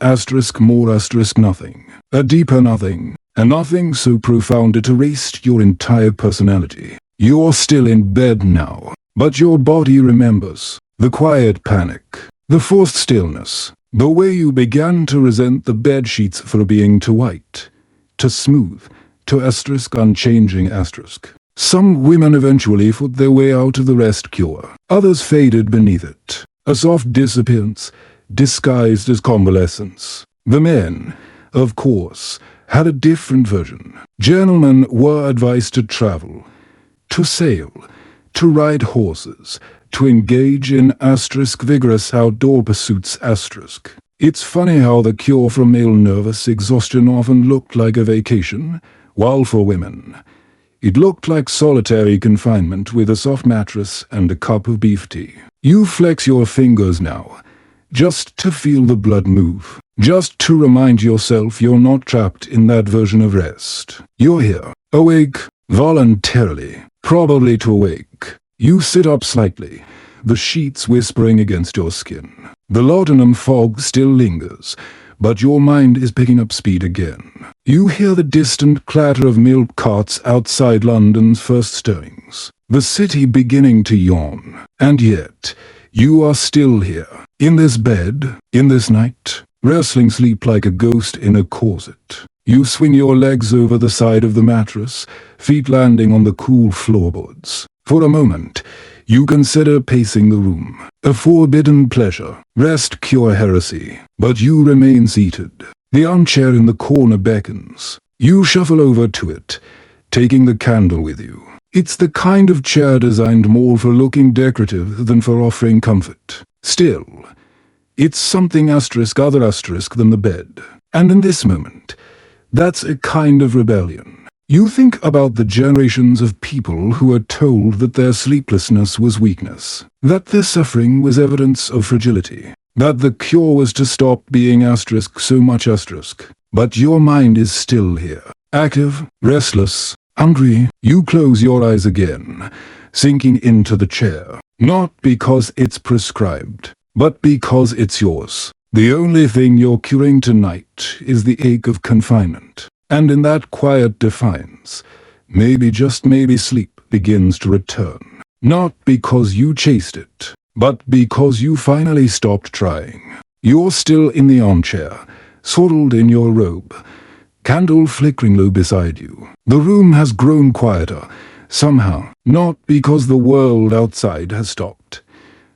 more nothing. A deeper nothing. A nothing so profound it erased your entire personality. You're still in bed now, but your body remembers. The quiet panic. The forced stillness. The way you began to resent the bed sheets for being too white. Too smooth. Too unchanging. Some women eventually fought their way out of the rest cure. Others faded beneath it. A soft disappearance, disguised as convalescence. The men, of course, had a different version. Gentlemen were advised to travel, to sail, to ride horses, to engage in vigorous outdoor pursuits. It's funny how the cure for male nervous exhaustion often looked like a vacation, while for women, it looked like solitary confinement with a soft mattress and a cup of beef tea. You flex your fingers now, just to feel the blood move. Just to remind yourself you're not trapped in that version of rest. You're here, awake, voluntarily, probably too awake. You sit up slightly, the sheets whispering against your skin. The laudanum fog still lingers, but your mind is picking up speed again. You hear the distant clatter of milk carts outside London's first stirrings. The city beginning to yawn. And yet, you are still here, in this bed, in this night, wrestling sleep like a ghost in a corset. You swing your legs over the side of the mattress, feet landing on the cool floorboards. For a moment, you consider pacing the room, a forbidden pleasure, rest cure heresy, but you remain seated. The armchair in the corner beckons. You shuffle over to it, taking the candle with you. It's the kind of chair designed more for looking decorative than for offering comfort. Still, it's something other than the bed. And in this moment, that's a kind of rebellion. You think about the generations of people who were told that their sleeplessness was weakness, that their suffering was evidence of fragility, that the cure was to stop being so much. But your mind is still here, active, restless, hungry. You close your eyes again, sinking into the chair, not because it's prescribed, but because it's yours. The only thing you're curing tonight is the ache of confinement. And in that quiet defiance, maybe just maybe sleep begins to return. Not because you chased it, but because you finally stopped trying. You're still in the armchair, swaddled in your robe, candle flickering low beside you. The room has grown quieter, somehow, not because the world outside has stopped,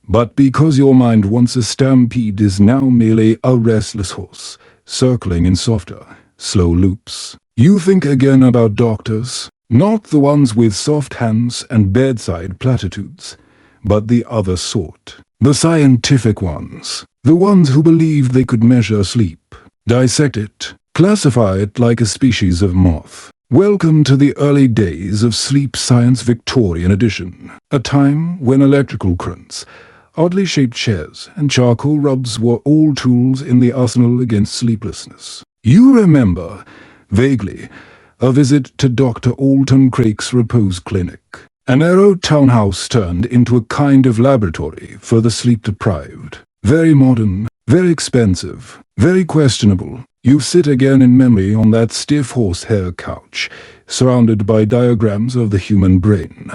but because your mind, once a stampede, is now merely a restless horse, circling in softer, slow loops. You think again about doctors, not the ones with soft hands and bedside platitudes, but the other sort. The scientific ones. The ones who believed they could measure sleep, dissect it, Classify it like a species of moth. Welcome to the early days of sleep science Victorian edition, a time when electrical currents, oddly shaped chairs, and charcoal rubs were all tools in the arsenal against sleeplessness. You remember, vaguely, a visit to Dr. Alton Crake's repose clinic. A narrow townhouse turned into a kind of laboratory for the sleep-deprived. Very modern, very expensive, very questionable. You sit again in memory on that stiff horsehair couch, surrounded by diagrams of the human brain,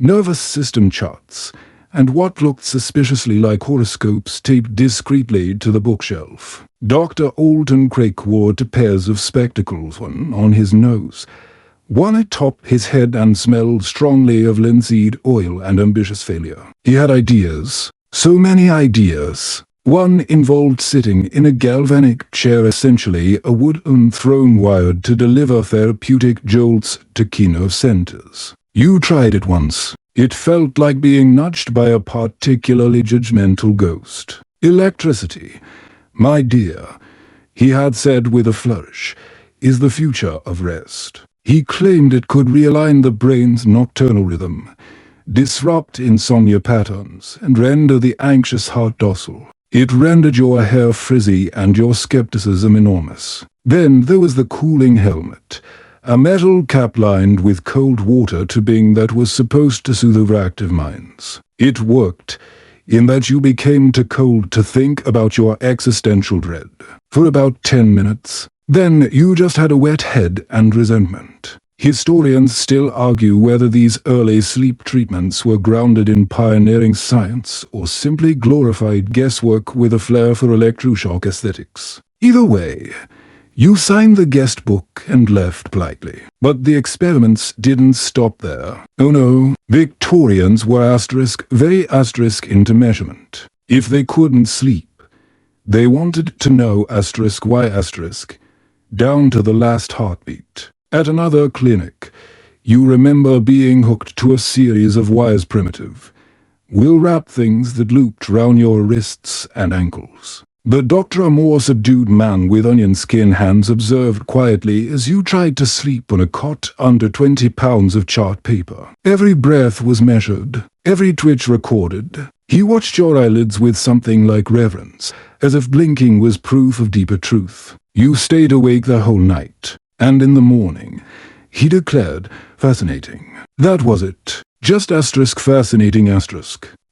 nervous system charts, and what looked suspiciously like horoscopes taped discreetly to the bookshelf. Dr. Alton Crake wore 2 pairs of spectacles, one on his nose, one atop his head, and smelled strongly of linseed oil and ambitious failure. He had ideas, so many ideas. One involved sitting in a galvanic chair, essentially a wooden throne wired to deliver therapeutic jolts to key nerve centers. You tried it once. It felt like being nudged by a particularly judgmental ghost. Electricity, my dear, he had said with a flourish, is the future of rest. He claimed it could realign the brain's nocturnal rhythm, disrupt insomnia patterns, and render the anxious heart docile. It rendered your hair frizzy and your skepticism enormous. Then there was the cooling helmet, a metal cap lined with cold water tubing that was supposed to soothe overactive minds. It worked, in that you became too cold to think about your existential dread. For about 10 minutes. Then you just had a wet head and resentment. Historians still argue whether these early sleep treatments were grounded in pioneering science or simply glorified guesswork with a flair for electroshock aesthetics. Either way, you signed the guest book and left politely. But the experiments didn't stop there. Oh no, Victorians were very asterisk into measurement. If they couldn't sleep, they wanted to know why down to the last heartbeat. At another clinic, you remember being hooked to a series of wires primitive, will-wrap things that looped round your wrists and ankles. The doctor, a more subdued man with onion skin hands, observed quietly as you tried to sleep on a cot under 20 pounds of chart paper. Every breath was measured, every twitch recorded. He watched your eyelids with something like reverence, as if blinking was proof of deeper truth. You stayed awake the whole night. And in the morning, he declared, fascinating. That was it. Just fascinating.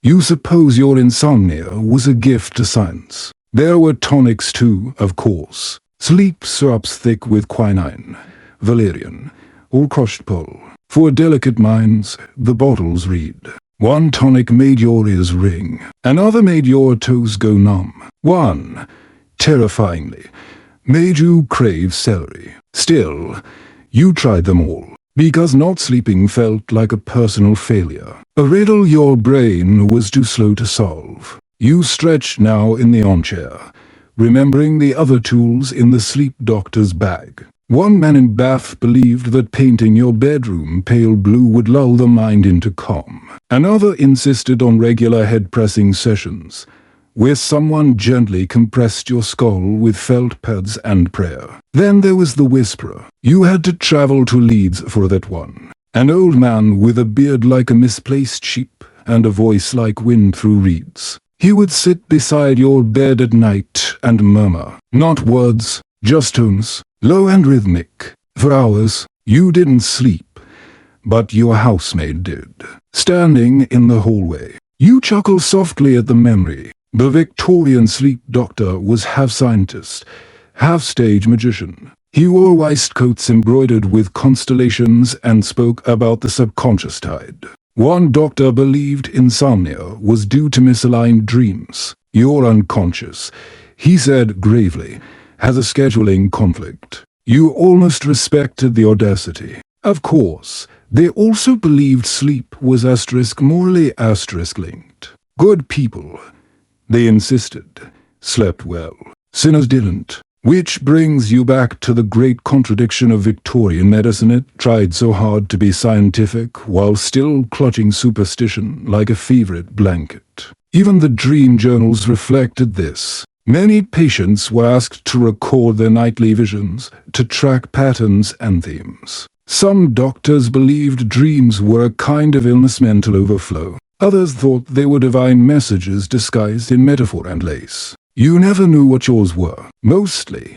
You suppose your insomnia was a gift to science. There were tonics too, of course. Sleep syrups thick with quinine, valerian, or crushed pearl. For delicate minds, the bottles read. One tonic made your ears ring. Another made your toes go numb. One, terrifyingly, made you crave celery. Still, you tried them all, because not sleeping felt like a personal failure, a riddle your brain was too slow to solve. You stretched now in the armchair, remembering the other tools in the sleep doctor's bag. One man in Bath believed that painting your bedroom pale blue would lull the mind into calm. Another insisted on regular head-pressing sessions, where someone gently compressed your skull with felt pads and prayer. Then there was the whisperer. You had to travel to Leeds for that one. An old man with a beard like a misplaced sheep and a voice like wind through reeds. He would sit beside your bed at night and murmur. Not words, just tones, low and rhythmic. For hours, you didn't sleep, but your housemaid did. Standing in the hallway, you chuckled softly at the memory. The Victorian sleep doctor was half scientist, half stage magician. He wore waistcoats embroidered with constellations and spoke about the subconscious tide. One doctor believed insomnia was due to misaligned dreams. Your unconscious, he said gravely, has a scheduling conflict. You almost respected the audacity. Of course, they also believed sleep was morally linked. Good people, they insisted, slept well. Sinners didn't. Which brings you back to the great contradiction of Victorian medicine. It tried so hard to be scientific while still clutching superstition like a favorite blanket. Even the dream journals reflected this. Many patients were asked to record their nightly visions, to track patterns and themes. Some doctors believed dreams were a kind of illness mental overflow. Others thought they were divine messages disguised in metaphor and lace. You never knew what yours were. Mostly,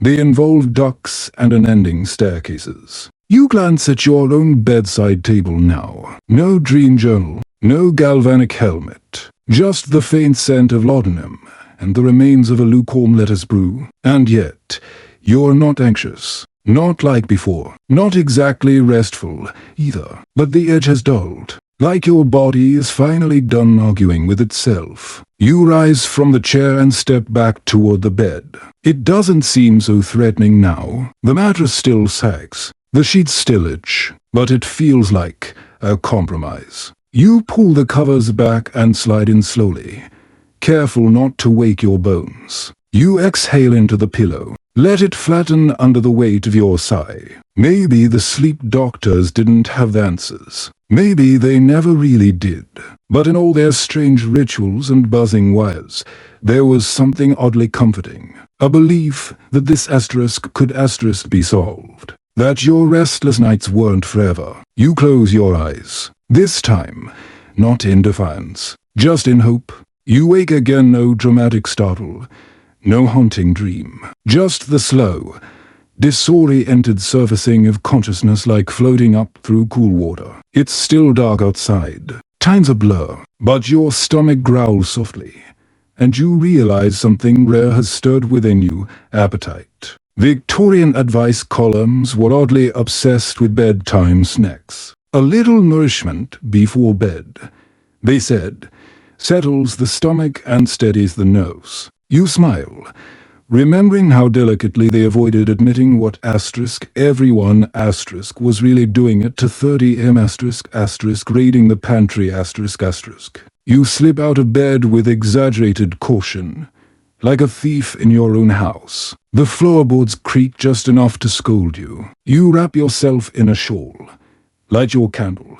they involved ducks and unending staircases. You glance at your own bedside table now. No dream journal, no galvanic helmet, just the faint scent of laudanum and the remains of a lukewarm lettuce brew. And yet, you're not anxious. Not like before. Not exactly restful, either. But the edge has dulled. Like your body is finally done arguing with itself. You rise from the chair and step back toward the bed. It doesn't seem so threatening now. The mattress still sags. The sheets still itch. But it feels like a compromise. You pull the covers back and slide in slowly, careful not to wake your bones. You exhale into the pillow. Let it flatten under the weight of your sigh. Maybe the sleep doctors didn't have the answers. Maybe they never really did. But in all their strange rituals and buzzing wires, there was something oddly comforting. A belief that this asterisk could be solved. That your restless nights weren't forever. You close your eyes. This time, not in defiance, just in hope. You wake again, no dramatic startle. No haunting dream, just the slow, disoriented surfacing of consciousness like floating up through cool water. It's still dark outside, time's a blur, but your stomach growls softly, and you realize something rare has stirred within you, appetite. Victorian advice columns were oddly obsessed with bedtime snacks. A little nourishment before bed, they said, settles the stomach and steadies the nerves. You smile, remembering how delicately they avoided admitting what everyone was really doing it to 30M raiding the pantry You slip out of bed with exaggerated caution, like a thief in your own house. The floorboards creak just enough to scold you. You wrap yourself in a shawl, light your candle,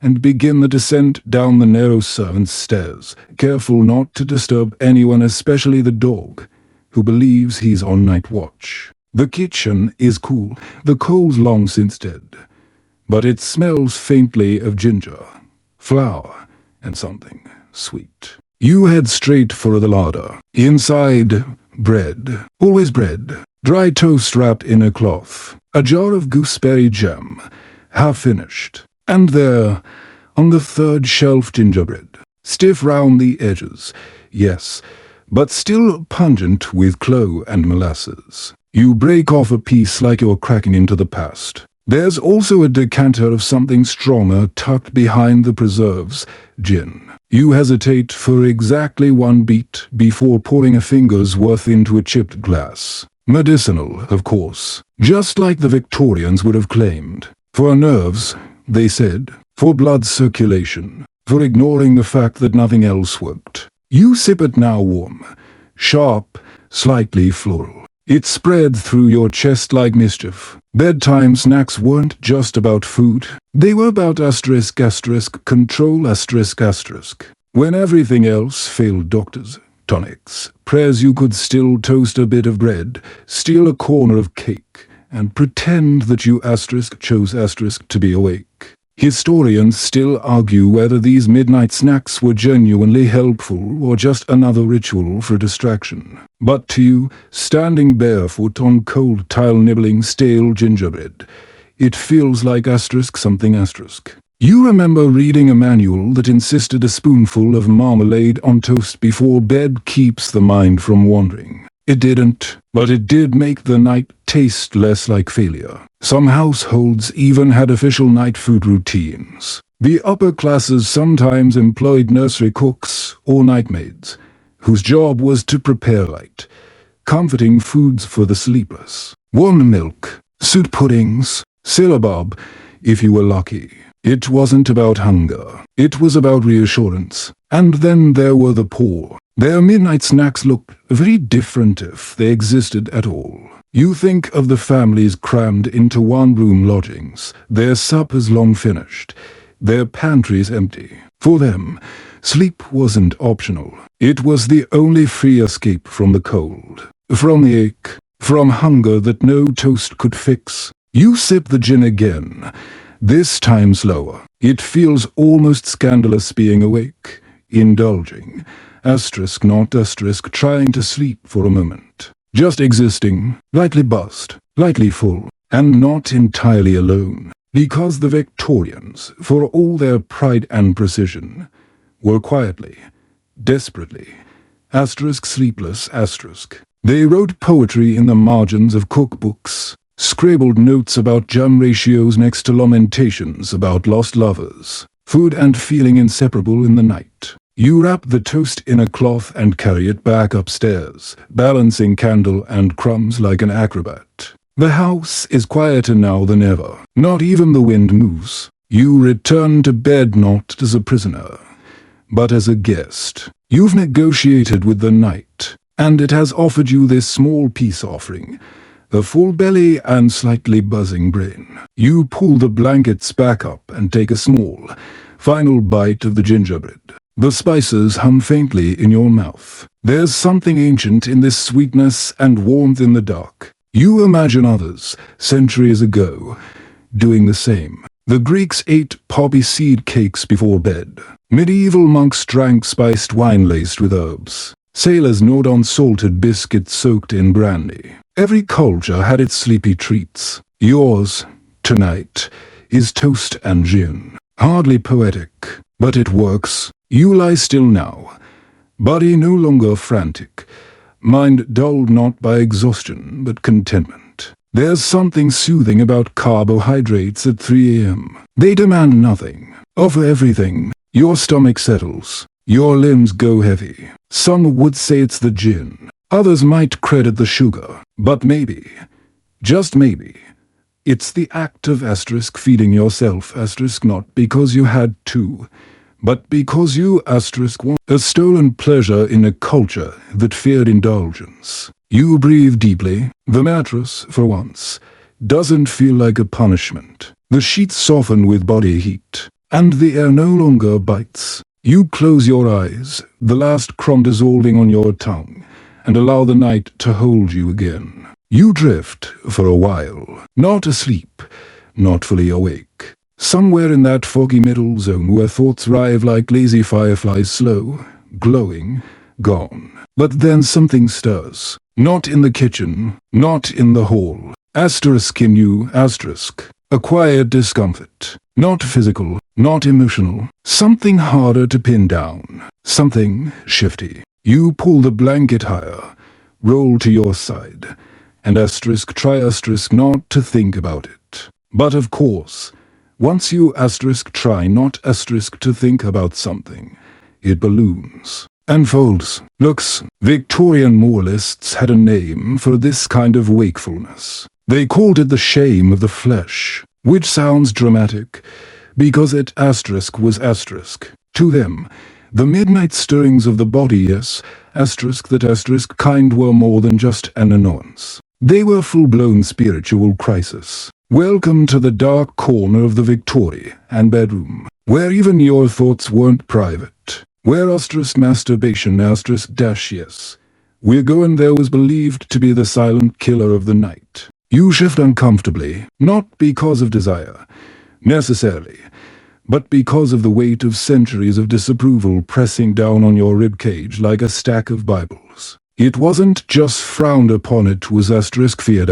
and begin the descent down the narrow servants' stairs, careful not to disturb anyone, especially the dog, who believes he's on night watch. The kitchen is cool, the coal's long since dead, but it smells faintly of ginger, flour, and something sweet. You head straight for the larder. Inside, bread, always bread, dry toast wrapped in a cloth, a jar of gooseberry jam, half finished. And there, on the third shelf, gingerbread, stiff round the edges, yes, but still pungent with clove and molasses. You break off a piece like you're cracking into the past. There's also a decanter of something stronger tucked behind the preserves, gin. You hesitate for exactly one beat before pouring a finger's worth into a chipped glass. Medicinal, of course, just like the Victorians would have claimed. For nerves, they said, for blood circulation, for ignoring the fact that nothing else worked. You sip it now warm, sharp, slightly floral. It spread through your chest like mischief. Bedtime snacks weren't just about food. They were about control When everything else failed, doctors, tonics, prayers, you could still toast a bit of bread, steal a corner of cake, and pretend that you chose to be awake. Historians still argue whether these midnight snacks were genuinely helpful or just another ritual for distraction. But to you, standing barefoot on cold tile nibbling stale gingerbread, it feels like something. You remember reading a manual that insisted a spoonful of marmalade on toast before bed keeps the mind from wandering. It didn't, but it did make the night taste less like failure. Some households even had official night food routines. The upper classes sometimes employed nursery cooks or night maids, whose job was to prepare light, comforting foods for the sleepless. Warm milk, soup puddings, syllabub, if you were lucky. It wasn't about hunger. It was about reassurance. And then there were the poor. Their midnight snacks looked very different if they existed at all. You think of the families crammed into one-room lodgings, their suppers long finished, their pantries empty. For them, Sleep wasn't optional. It was the only free escape from the cold, from the ache, from hunger that no toast could fix. You sip the gin again, this time slower. It feels almost scandalous being awake, indulging, not trying to sleep for a moment. Just existing, lightly buzzed, lightly full, and not entirely alone. Because the Victorians, for all their pride and precision, were quietly, desperately, sleepless. They wrote poetry in the margins of cookbooks, scribbled notes about jam ratios next to lamentations about lost lovers, food and feeling inseparable in the night. You wrap the toast in a cloth and carry it back upstairs, balancing candle and crumbs like an acrobat. The house is quieter now than ever. Not even the wind moves. You return to bed not as a prisoner, but as a guest. You've negotiated with the night, and it has offered you this small peace offering, a full belly and slightly buzzing brain. You pull the blankets back up and take a small, final bite of the gingerbread. The spices hum faintly in your mouth. There's something ancient in this sweetness and warmth in the dark. You imagine others, centuries ago, doing the same. The Greeks ate poppy seed cakes before bed. Medieval monks drank spiced wine laced with herbs. Sailors gnawed on salted biscuits soaked in brandy. Every culture had its sleepy treats. Yours, tonight, is toast and gin. Hardly poetic, but it works. You lie still now, body no longer frantic, mind dulled not by exhaustion but contentment. There's something soothing about carbohydrates at 3 a.m. They demand nothing, offer everything. Your stomach settles, your limbs go heavy. Some would say it's the gin, others might credit the sugar, but maybe, just maybe, it's the act of feeding yourself not because you had to, but because you want a stolen pleasure in a culture that feared indulgence. You breathe deeply. The mattress, for once, doesn't feel like a punishment. The sheets soften with body heat, and the air no longer bites. You close your eyes, the last crumb dissolving on your tongue, and allow the night to hold you again. You drift for a while, not asleep, not fully awake. Somewhere in that foggy middle zone where thoughts arrive like lazy fireflies, slow, glowing, gone. But then something stirs. Not in the kitchen, not in the hall. In you, a quiet discomfort. Not physical, not emotional. Something harder to pin down. Something shifty. You pull the blanket higher, roll to your side, and try not to think about it. But of course, once you try not to think about something, it balloons, unfolds, looks. Victorian moralists had a name for this kind of wakefulness. They called it the shame of the flesh, which sounds dramatic, because it was to them, the midnight stirrings of the body, yes, that kind were more than just an annoyance. They were full-blown spiritual crisis. Welcome to the dark corner of the Victorian bedroom, where even your thoughts weren't private, where masturbation yes, we're going there was believed to be the silent killer of the night. You shift uncomfortably, not because of desire, necessarily, but because of the weight of centuries of disapproval pressing down on your ribcage like a stack of Bibles. It wasn't just frowned upon, it was feared.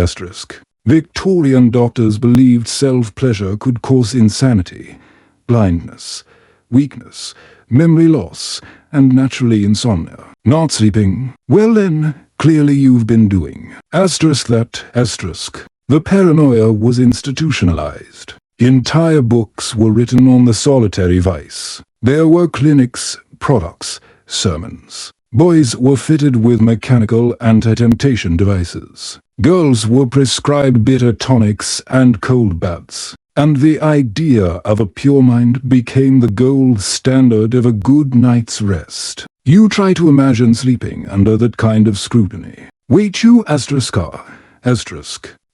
Victorian doctors believed self-pleasure could cause insanity, blindness, weakness, memory loss, and naturally insomnia. Not sleeping? Well then, clearly you've been doing. The paranoia was institutionalized. Entire books were written on the solitary vice. There were clinics, products, sermons. Boys were fitted with mechanical anti-temptation devices. Girls were prescribed bitter tonics and cold baths. And the idea of a pure mind became the gold standard of a good night's rest. You try to imagine sleeping under that kind of scrutiny. Wait, you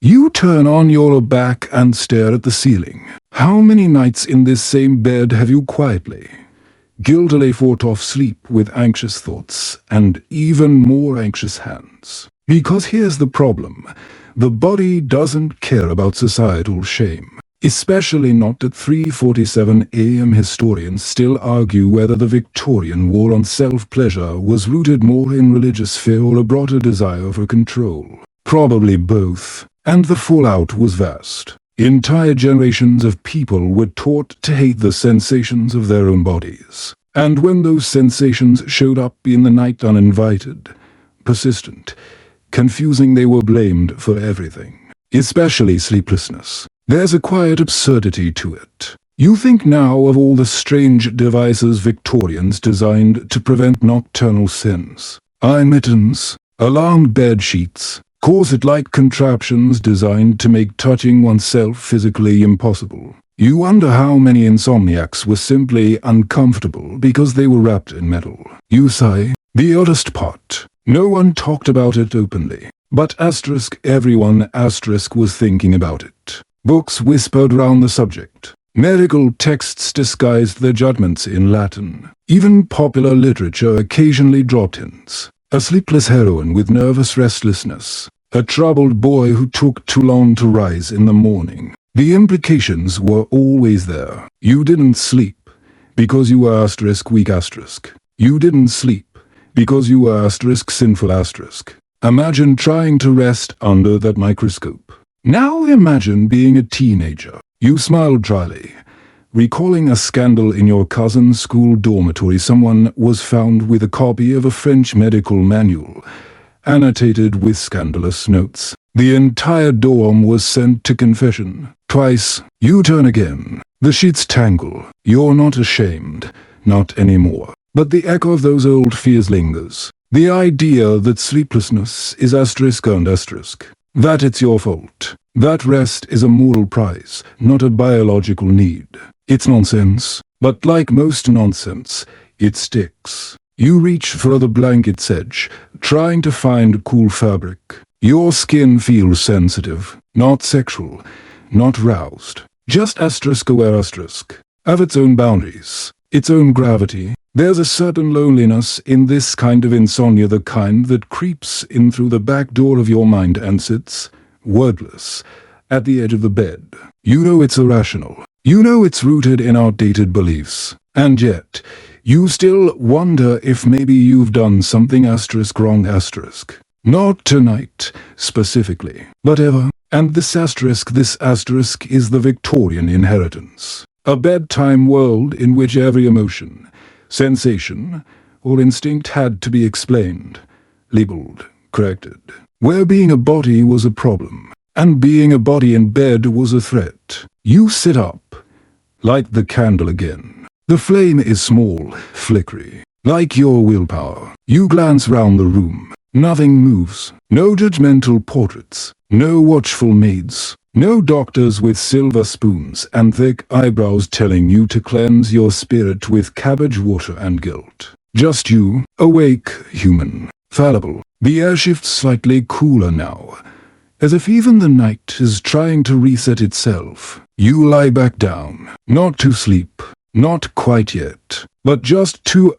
You turn on your back and stare at the ceiling. How many nights in this same bed have you quietly, guiltily fought off sleep with anxious thoughts and even more anxious hands. Because here's the problem. The body doesn't care about societal shame. Especially not at 3:47 a.m. Historians still argue whether the Victorian war on self-pleasure was rooted more in religious fear or a broader desire for control. Probably both, and the fallout was vast. Entire generations of people were taught to hate the sensations of their own bodies. And when those sensations showed up in the night uninvited, persistent, confusing, they were blamed for everything. Especially sleeplessness. There's a quiet absurdity to it. You think now of all the strange devices Victorians designed to prevent nocturnal sins. Eye mittens, alarmed bed sheets, corset-like contraptions designed to make touching oneself physically impossible. You wonder how many insomniacs were simply uncomfortable because they were wrapped in metal. You sigh. The oddest part. No one talked about it openly. But everyone was thinking about it. Books whispered around the subject. Medical texts disguised their judgments in Latin. Even popular literature occasionally dropped hints. A sleepless heroine with nervous restlessness. A troubled boy who took too long to rise in the morning. The implications were always there. You didn't sleep because you were weak asterisk. You didn't sleep because you were sinful asterisk. Imagine trying to rest under that microscope. Now imagine being a teenager. You smiled dryly, recalling a scandal in your cousin's school dormitory. Someone was found with a copy of a French medical manual, annotated with scandalous notes. The entire dorm was sent to confession. Twice, you turn again. The sheets tangle. You're not ashamed. Not anymore. But the echo of those old fears lingers. The idea that sleeplessness is and that it's your fault. That rest is a moral prize, not a biological need. It's nonsense. But like most nonsense, it sticks. You reach for the blanket's edge, trying to find cool fabric. Your skin feels sensitive, not sexual, not roused. Just aware of its own boundaries, its own gravity. There's a certain loneliness in this kind of insomnia, the kind that creeps in through the back door of your mind and sits, wordless, at the edge of the bed. You know it's irrational. You know it's rooted in outdated beliefs. And yet, you still wonder if maybe you've done something wrong Not tonight, specifically, but ever. And this asterisk is the Victorian inheritance. A bedtime world in which every emotion, sensation, or instinct had to be explained, labeled, corrected. Where being a body was a problem, and being a body in bed was a threat. You sit up, light the candle again. The flame is small, flickery, like your willpower. You glance round the room. Nothing moves. No judgmental portraits. No watchful maids. No doctors with silver spoons and thick eyebrows telling you to cleanse your spirit with cabbage water and guilt. Just you, awake, human, fallible. The air shifts slightly cooler now, as if even the night is trying to reset itself. You lie back down, not to sleep, not quite yet, but just to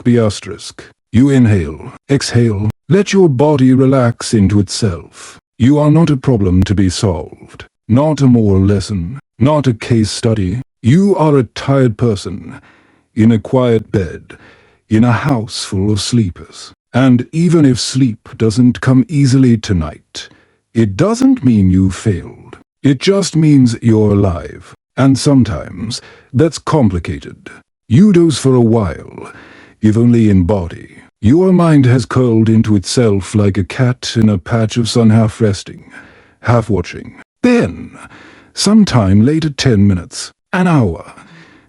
be asterisk. You inhale, exhale, let your body relax into itself. You are not a problem to be solved, not a moral lesson, not a case study. You are a tired person, in a quiet bed, in a house full of sleepers. And even if sleep doesn't come easily tonight, it doesn't mean you failed. It just means you're alive. And sometimes, that's complicated. You doze for a while, if only in body. Your mind has curled into itself like a cat in a patch of sun, half resting, half watching. Then, sometime later, 10 minutes, an hour,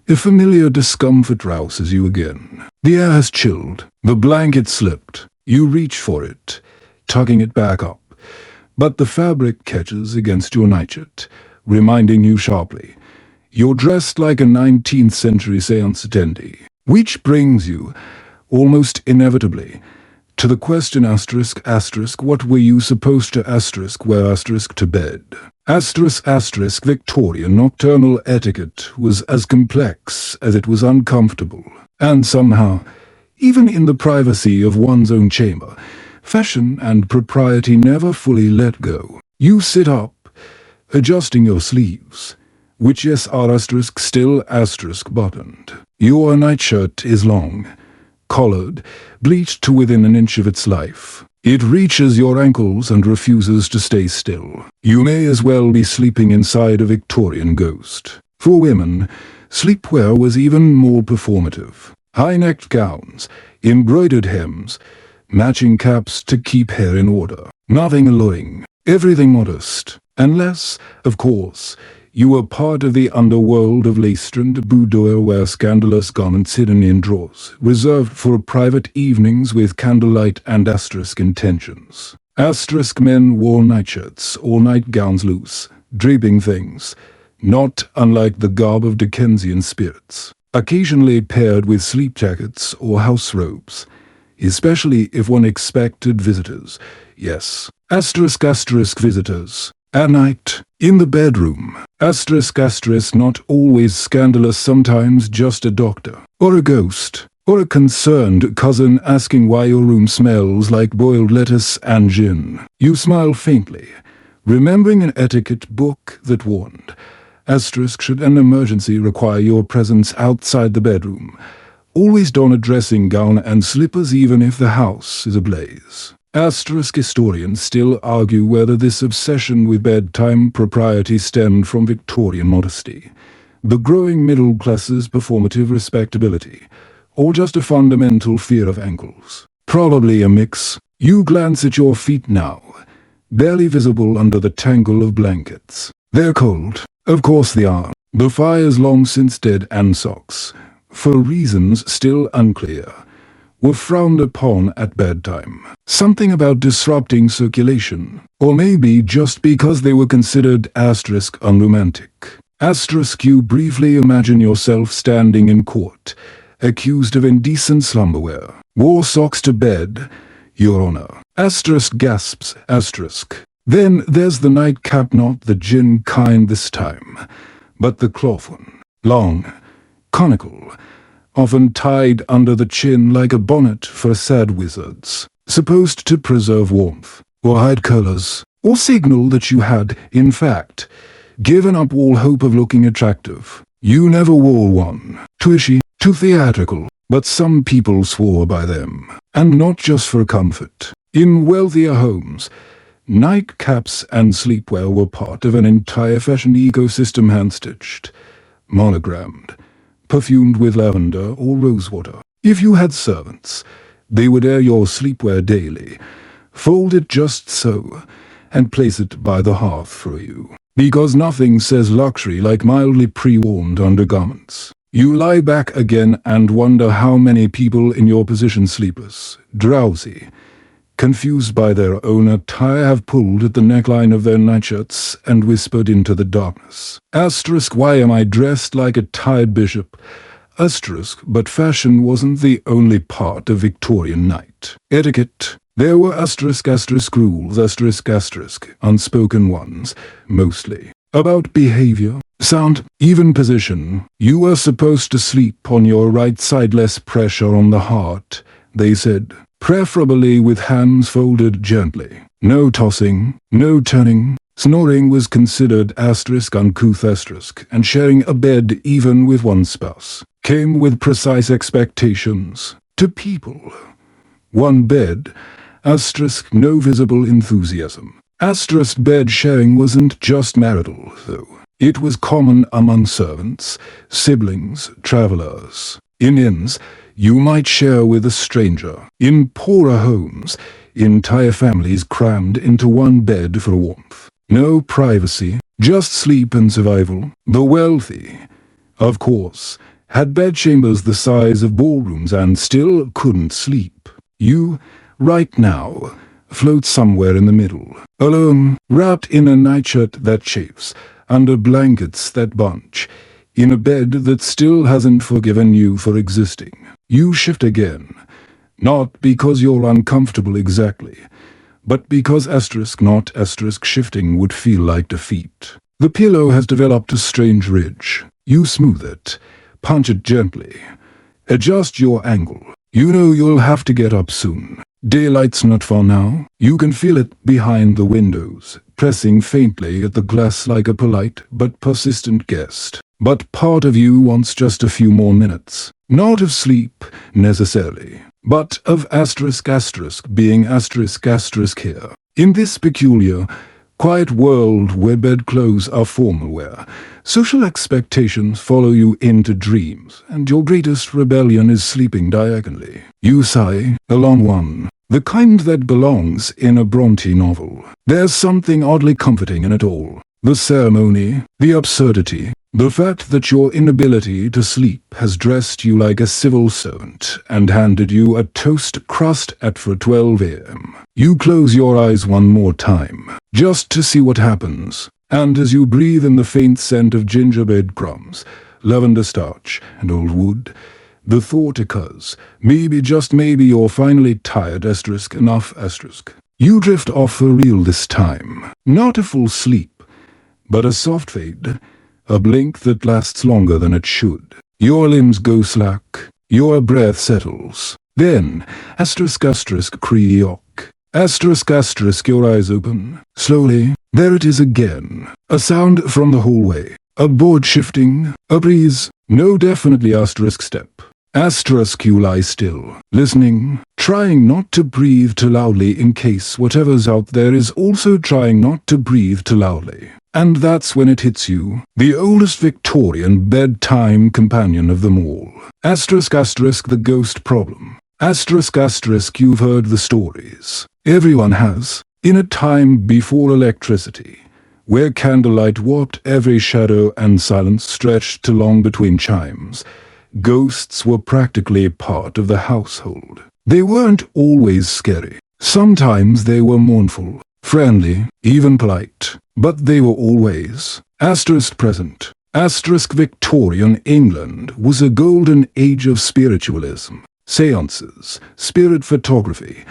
a familiar discomfort rouses you again. The air has chilled, the blanket slipped. You reach for it, tugging it back up. But the fabric catches against your nightshirt, reminding you sharply. You're dressed like a 19th century seance attendee. Which brings you, almost inevitably, to the question what were you supposed to wear to bed? Victorian nocturnal etiquette was as complex as it was uncomfortable. And somehow, even in the privacy of one's own chamber, fashion and propriety never fully let go. You sit up, adjusting your sleeves, which yes are still buttoned. Your nightshirt is long, collared, bleached to within an inch of its life. It reaches your ankles and refuses to stay still. You may as well be sleeping inside a Victorian ghost. For women, sleepwear was even more performative. High-necked gowns, embroidered hems, matching caps to keep hair in order. Nothing alluring, everything modest. Unless, of course, you were part of the underworld of lace-trimmed boudoir where scandalous garments hidden in drawers, reserved for private evenings with candlelight and intentions. Men wore nightshirts or nightgowns loose, draping things, not unlike the garb of Dickensian spirits, occasionally paired with sleep jackets or house robes, especially if one expected visitors. Yes, visitors. At night, in the bedroom, not always scandalous, sometimes just a doctor, or a ghost, or a concerned cousin asking why your room smells like boiled lettuce and gin. You smile faintly, remembering an etiquette book that warned, should an emergency require your presence outside the bedroom, always don a dressing gown and slippers even if the house is ablaze. Historians still argue whether this obsession with bedtime propriety stemmed from Victorian modesty, the growing middle class's performative respectability, or just a fundamental fear of ankles. Probably a mix. You glance at your feet now, barely visible under the tangle of blankets. They're cold. Of course they are. The fire's long since dead and socks, for reasons still unclear, were frowned upon at bedtime. Something about disrupting circulation, or maybe just because they were considered unromantic. You briefly imagine yourself standing in court, accused of indecent slumberwear. Wore socks to bed, Your Honor. Gasps. Then there's the nightcap, not the gin kind this time, but the cloth one. Long, conical, often tied under the chin like a bonnet for sad wizards, supposed to preserve warmth, or hide colors, or signal that you had, in fact, given up all hope of looking attractive. You never wore one. Too ishy, too theatrical, but some people swore by them, and not just for comfort. In wealthier homes, nightcaps and sleepwear were part of an entire fashion ecosystem, hand-stitched, monogrammed, perfumed with lavender or rosewater. If you had servants, they would air your sleepwear daily, fold it just so, and place it by the hearth for you. Because nothing says luxury like mildly pre-worn undergarments. You lie back again and wonder how many people in your position, sleepless, drowsy, confused by their own attire, have pulled at the neckline of their nightshirts and whispered into the darkness. Why am I dressed like a tired bishop? But fashion wasn't the only part of Victorian night. Etiquette. There were rules, unspoken ones, mostly. About behavior, sound, even position. You were supposed to sleep on your right side, less pressure on the heart, they said. Preferably with hands folded gently. No tossing, no turning. Snoring was considered uncouth, and sharing a bed even with one spouse came with precise expectations. To people. One bed, no visible enthusiasm. Bed sharing wasn't just marital, though. It was common among servants, siblings, travelers. In inns, you might share with a stranger. In poorer homes, entire families crammed into one bed for warmth. No privacy, just sleep and survival. The wealthy, of course, had bedchambers the size of ballrooms and still couldn't sleep. You, right now, float somewhere in the middle. Alone, wrapped in a nightshirt that chafes, under blankets that bunch, in a bed that still hasn't forgiven you for existing. You shift again, not because you're uncomfortable exactly, but because shifting would feel like defeat. The pillow has developed a strange ridge. You smooth it, punch it gently, Adjust your angle. You know you'll have to get up soon. Daylight's not far now. You can feel it behind the windows, pressing faintly at the glass like a polite but persistent guest. But part of you wants just a few more minutes. Not of sleep, necessarily, but of being here. In this peculiar, quiet world where bedclothes are formal wear, social expectations follow you into dreams, and your greatest rebellion is sleeping diagonally. You sigh, a long one, the kind that belongs in a Bronte novel. There's something oddly comforting in it all. The ceremony, the absurdity, the fact that your inability to sleep has dressed you like a civil servant and handed you a toast crust at 12 a.m. You close your eyes one more time, just to see what happens, and as you breathe in the faint scent of gingerbread crumbs, lavender starch, and old wood, the thought occurs, maybe, just maybe, you're finally tired, enough, You drift off for real this time. Not a full sleep, but a soft fade, a blink that lasts longer than it should. Your limbs go slack, your breath settles. Then, creaky, your eyes open. Slowly, there it is again. A sound from the hallway. A board shifting, a breeze. No, definitely step. You lie still, listening, trying not to breathe too loudly in case whatever's out there is also trying not to breathe too loudly. And that's when it hits you, the oldest Victorian bedtime companion of them all. The ghost problem. You've heard the stories. Everyone has. In a time before electricity, where candlelight warped every shadow and silence stretched too long between chimes, ghosts were practically part of the household. They weren't always scary. Sometimes they were mournful, friendly, even polite, but they were always present. Victorian England was a golden age of spiritualism, seances, spirit photography,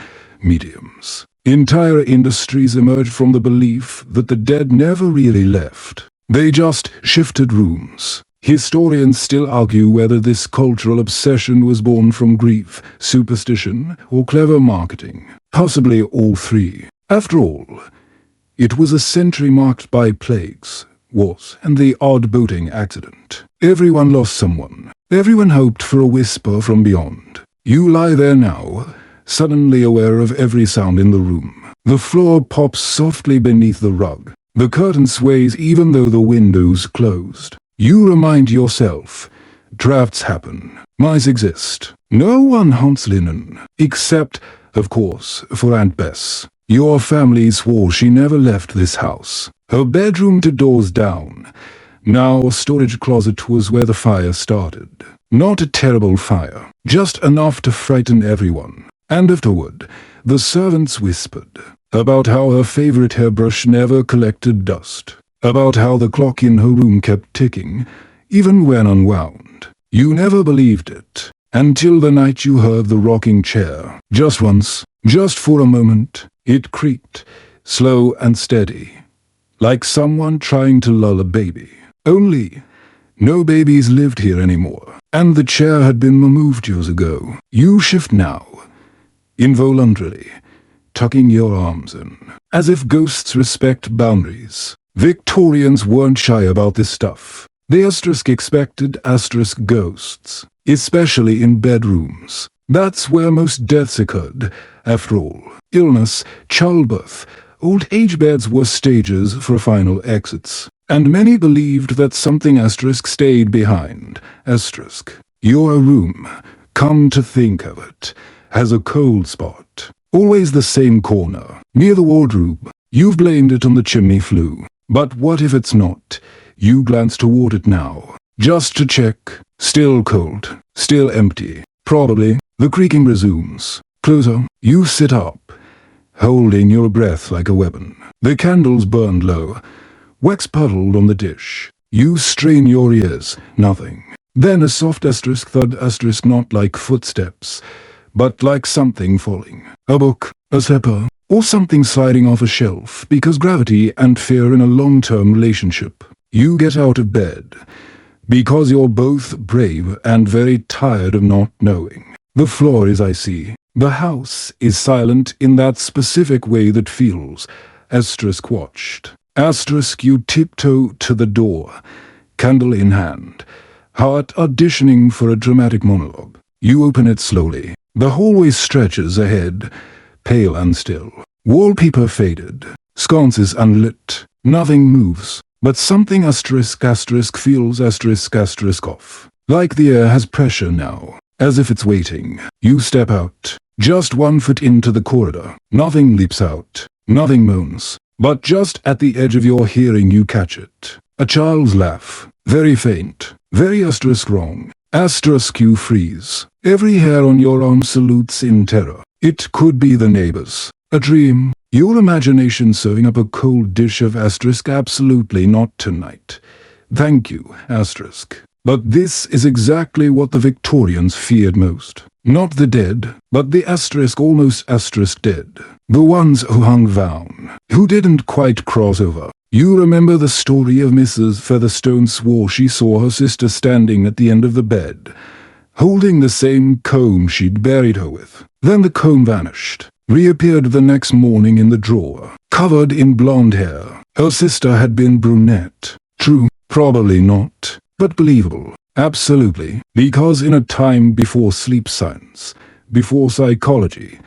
mediums. Entire industries emerged from the belief that the dead never really left. They just shifted rooms. Historians still argue whether this cultural obsession was born from grief, superstition, or clever marketing. Possibly all three. After all, it was a century marked by plagues, wars, and the odd boating accident. Everyone lost someone. Everyone hoped for a whisper from beyond. You lie there now, suddenly aware of every sound in the room. The floor pops softly beneath the rug. The curtain sways even though the window's closed. You remind yourself, drafts happen, mice exist. No one haunts linen, except, of course, for Aunt Bess. Your family swore she never left this house. Her bedroom to doors down. Now a storage closet was where the fire started. Not a terrible fire, just enough to frighten everyone. And afterward, the servants whispered about how her favorite hairbrush never collected dust. About how the clock in her room kept ticking, even when unwound. You never believed it, until the night you heard the rocking chair. Just once, just for a moment, it creaked, slow and steady, like someone trying to lull a baby. Only, no babies lived here anymore, and the chair had been removed years ago. You shift now, involuntarily, tucking your arms in, as if ghosts respect boundaries. Victorians weren't shy about this stuff. They expected ghosts, especially in bedrooms. That's where most deaths occurred, after all. Illness, childbirth, old age beds were stages for final exits. And many believed that something stayed behind. Your room, come to think of it, has a cold spot. Always the same corner, near the wardrobe. You've blamed it on the chimney flue. But what if it's not? You glance toward it now, just to check. Still cold, still empty. Probably. The creaking resumes. Closer. You sit up, holding your breath like a weapon. The candles burned low, wax puddled on the dish. You strain your ears. Nothing. Then a soft thud, not like footsteps, but like something falling. A book, a zipper, or something sliding off a shelf, because gravity and fear in a long-term relationship. You get out of bed, Because you're both brave and very tired of not knowing. The floor is icy. The house is silent in that specific way that feels. Asterisk watched. Asterisk you tiptoe to the door, candle in hand, heart auditioning for a dramatic monologue. You open it slowly. The hallway stretches ahead, pale and still. Wallpaper faded. Sconces unlit. Nothing moves. But something asterisk feels asterisk off. Like the air has pressure now. As if it's waiting. You step out. Just 1 foot into the corridor. Nothing leaps out. Nothing moans. But just at the edge of your hearing you catch it. A child's laugh. Very faint. Very asterisk wrong. Asterisk you freeze. Every hair on your arm salutes in terror. It could be the neighbors. A dream. Your imagination serving up a cold dish of asterisk absolutely not tonight. Thank you, asterisk. But this is exactly what the Victorians feared most. Not the dead, but the asterisk almost asterisk dead. The ones who hung vown, who didn't quite cross over. You remember the story of Mrs. Featherstone swore she saw her sister standing at the end of the bed, holding the same comb she'd buried her with. Then the comb vanished. Reappeared the next morning in the drawer, covered in blonde hair. Her sister had been brunette. True, probably not, but believable. Absolutely, because in a time before sleep science, before psychology,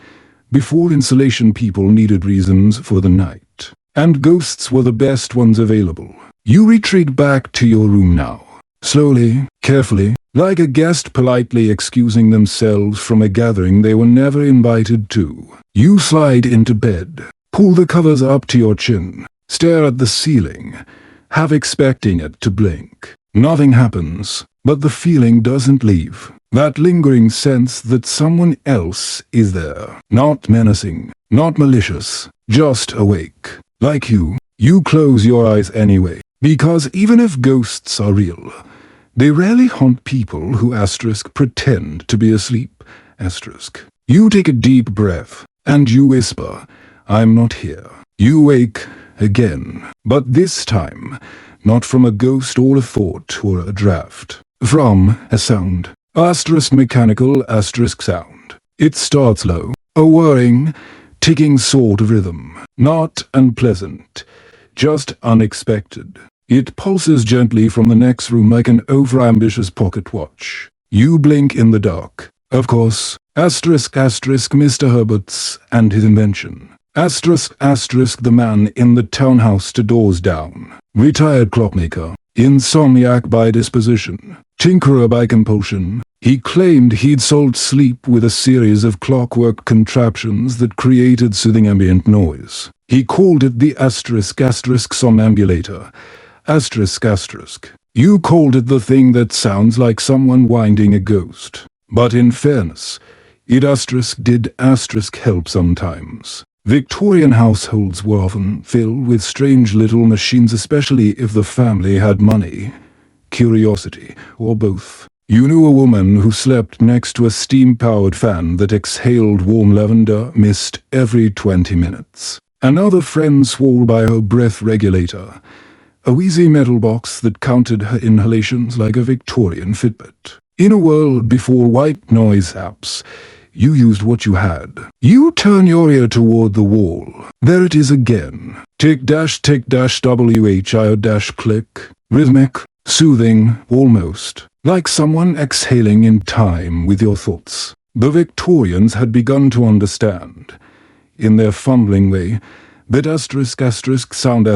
before insulation, people needed reasons for the night. And ghosts were the best ones available. You retreat back to your room now. Slowly, carefully, like a guest politely excusing themselves from a gathering they were never invited to. You slide into bed, pull the covers up to your chin, stare at the ceiling, half expecting it to blink. Nothing happens, but the feeling doesn't leave. That lingering sense that someone else is there. Not menacing, not malicious, just awake. Like you. You close your eyes anyway, because even if ghosts are real, they rarely haunt people who asterisk pretend to be asleep. Asterisk. You take a deep breath, and you whisper, I'm not here. You wake again, but this time, not from a ghost or a thought or a draft. From a sound. Asterisk mechanical asterisk sound. It starts low, a whirring, ticking sort of rhythm. Not unpleasant, just unexpected. It pulses gently from the next room like an overambitious pocket watch. You blink in the dark. Of course, asterisk Mr. Herbert's and his invention. Asterisk the man in the townhouse to doors down. Retired clockmaker. Insomniac by disposition. Tinkerer by compulsion. He claimed he'd solved sleep with a series of clockwork contraptions that created soothing ambient noise. He called it the asterisk somnambulator. Asterisk. You called it the thing that sounds like someone winding a ghost. But in fairness, it did help sometimes. Victorian households were often filled with strange little machines, especially if the family had money, curiosity, or both. You knew a woman who slept next to a steam-powered fan that exhaled warm lavender mist every 20 minutes. Another friend swore by her breath regulator, a wheezy metal box that counted her inhalations like a Victorian Fitbit. In a world before white noise apps, you used what you had. You turn your ear toward the wall. There it is again. Tick dash WHI dash click. Rhythmic, soothing, almost. Like someone exhaling in time with your thoughts. The Victorians had begun to understand, in their fumbling way, that sound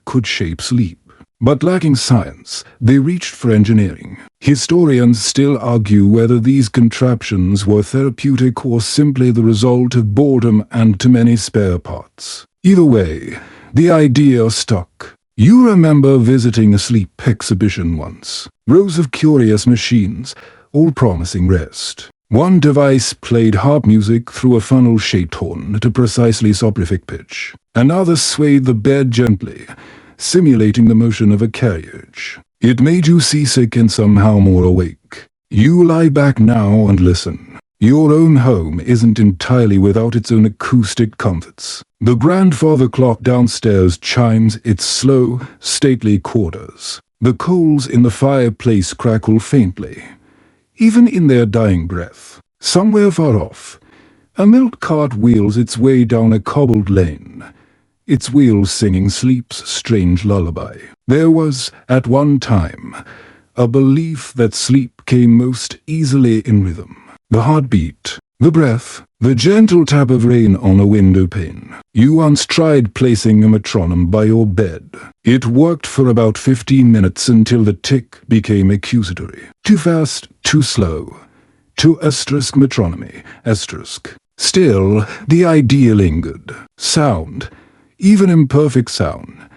could shape sleep. But lacking science, they reached for engineering. Historians still argue whether these contraptions were therapeutic or simply the result of boredom and too many spare parts. Either way, the idea stuck. You remember visiting a sleep exhibition once. Rows of curious machines, all promising rest. One device played harp music through a funnel-shaped horn at a precisely soporific pitch. Another swayed the bed gently, simulating the motion of a carriage. It made you seasick and somehow more awake. You lie back now and listen. Your own home isn't entirely without its own acoustic comforts. The grandfather clock downstairs chimes its slow, stately quarters. The coals in the fireplace crackle faintly, even in their dying breath. Somewhere far off, a milk cart wheels its way down a cobbled lane, its wheels singing sleep's strange lullaby. There was, at one time, a belief that sleep came most easily in rhythm. The heartbeat, the breath, the gentle tap of rain on a window pane. You once tried placing a metronome by your bed. It worked for about 15 minutes until the tick became accusatory. Too fast, too slow. Too asterisk metronomy, asterisk. Still, the idea lingered. Sound, even imperfect sound,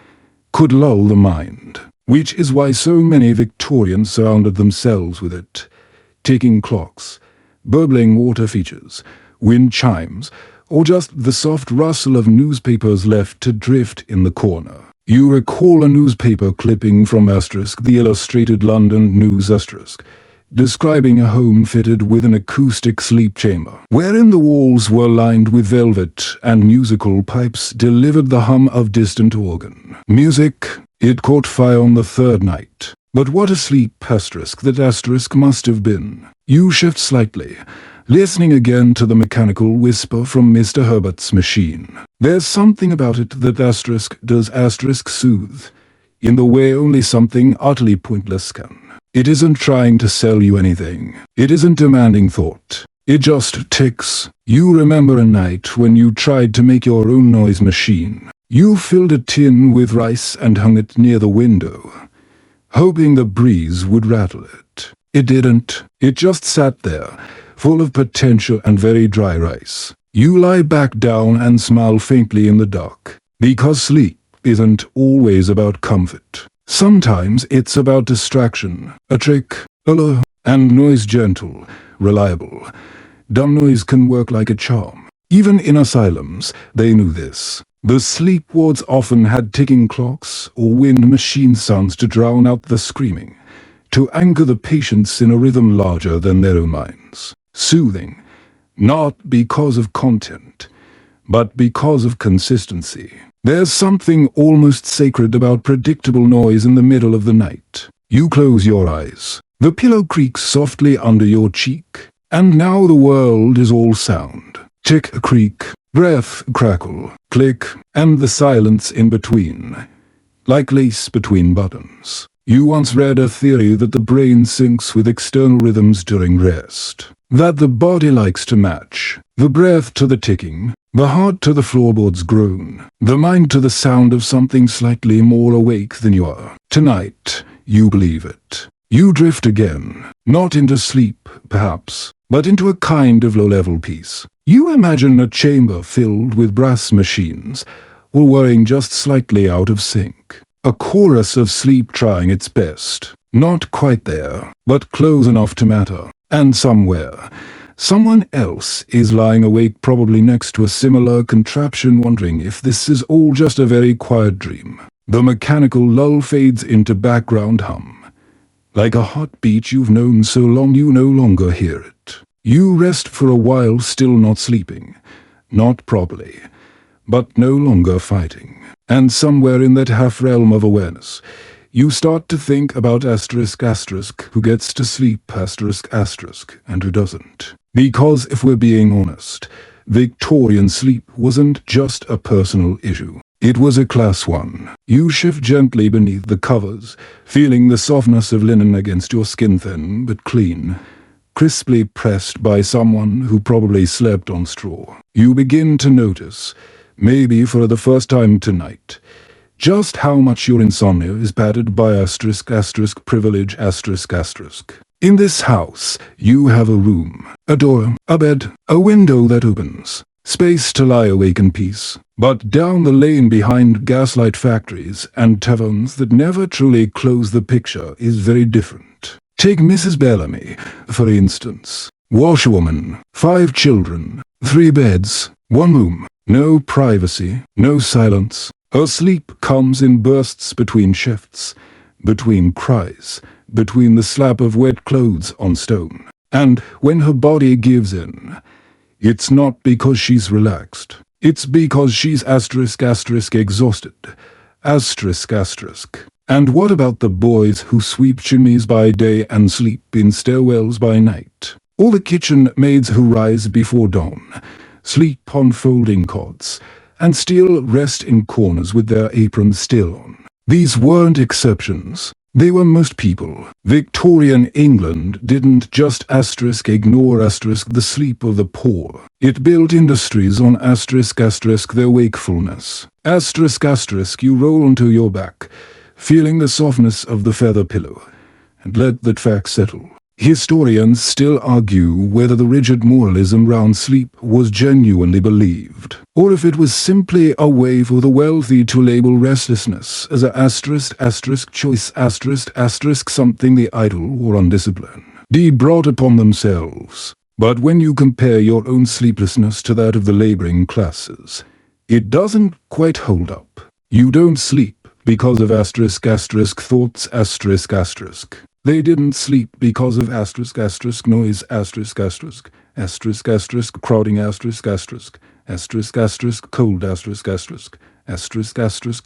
could lull the mind, which is why so many Victorians surrounded themselves with it. Ticking clocks, burbling water features, wind chimes, or just the soft rustle of newspapers left to drift in the corner. You recall a newspaper clipping from asterisk the Illustrated London News asterisk, describing a home fitted with an acoustic sleep chamber, wherein the walls were lined with velvet and musical pipes delivered the hum of distant organ. Music, it caught fire on the third night. But what a sleep asterisk that asterisk must have been. You shift slightly, listening again to the mechanical whisper from Mr. Herbert's machine. There's something about it that asterisk does asterisk soothe, in the way only something utterly pointless can. It isn't trying to sell you anything. It isn't demanding thought. It just ticks. You remember a night when you tried to make your own noise machine. You filled a tin with rice and hung it near the window, hoping the breeze would rattle it. It didn't. It just sat there, full of potential and very dry rice. You lie back down and smile faintly in the dark, because sleep isn't always about comfort. Sometimes it's about distraction, a trick, a lure, and noise gentle, reliable. Dumb noise can work like a charm. Even in asylums, they knew this. The sleep wards often had ticking clocks or wind machine sounds to drown out the screaming, to anchor the patients in a rhythm larger than their own minds. Soothing, not because of content, but because of consistency. There's something almost sacred about predictable noise in the middle of the night. You close your eyes. The pillow creaks softly under your cheek, and now the world is all sound. Tick, creak, breath, crackle, click, and the silence in between, like lace between buttons. You once read a theory that the brain syncs with external rhythms during rest, that the body likes to match, the breath to the ticking, the heart to the floorboard's groan, the mind to the sound of something slightly more awake than you are. Tonight, you believe it. You drift again, not into sleep, perhaps, but into a kind of low-level peace. You imagine a chamber filled with brass machines, all whirring just slightly out of sync. A chorus of sleep trying its best. Not quite there, but close enough to matter. And somewhere, someone else is lying awake, probably next to a similar contraption, wondering if this is all just a very quiet dream. The mechanical lull fades into background hum. Like a heartbeat you've known so long you no longer hear it. You rest for a while, still not sleeping. Not properly, but no longer fighting. And somewhere in that half-realm of awareness, you start to think about asterisk asterisk, who gets to sleep asterisk asterisk, and who doesn't. Because if we're being honest, Victorian sleep wasn't just a personal issue. It was a class one. You shift gently beneath the covers, feeling the softness of linen against your skin, thin but clean, crisply pressed by someone who probably slept on straw. You begin to notice, maybe for the first time tonight, just how much your insomnia is padded by asterisk asterisk privilege asterisk asterisk. In this house, you have a room, a door, a bed, a window that opens, space to lie awake in peace. But down the lane behind gaslight factories and taverns that never truly close the picture is very different. Take Mrs. Bellamy, for instance. Washerwoman, 5 children, 3 beds, 1 room, no privacy, no silence. Her sleep comes in bursts between shifts, between cries, between the slap of wet clothes on stone. And when her body gives in, it's not because she's relaxed. It's because she's asterisk asterisk exhausted. Asterisk asterisk. And what about the boys who sweep chimneys by day and sleep in stairwells by night? Or the kitchen maids who rise before dawn, sleep on folding cots, and still rest in corners with their aprons still on? These weren't exceptions. They were most people. Victorian England didn't just ignore the sleep of the poor. It built industries on their wakefulness. You roll onto your back, feeling the softness of the feather pillow, and let that fact settle. Historians still argue whether the rigid moralism round sleep was genuinely believed, or if it was simply a way for the wealthy to label restlessness as something the idle or undisciplined brought upon themselves. But when you compare your own sleeplessness to that of the laboring classes, it doesn't quite hold up. You don't sleep because of thoughts They didn't sleep because of noise crowding cold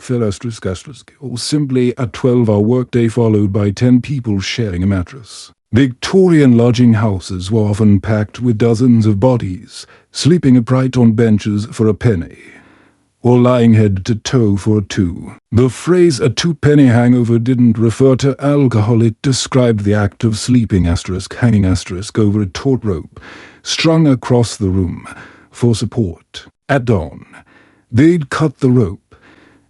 fill or simply a 12-hour workday followed by 10 people sharing a mattress. Victorian lodging houses were often packed with dozens of bodies, sleeping upright on benches for a penny, or lying head to toe for a two. The phrase a two-penny hangover didn't refer to alcohol, it described the act of sleeping hanging over a taut rope, strung across the room, for support. At dawn, they'd cut the rope,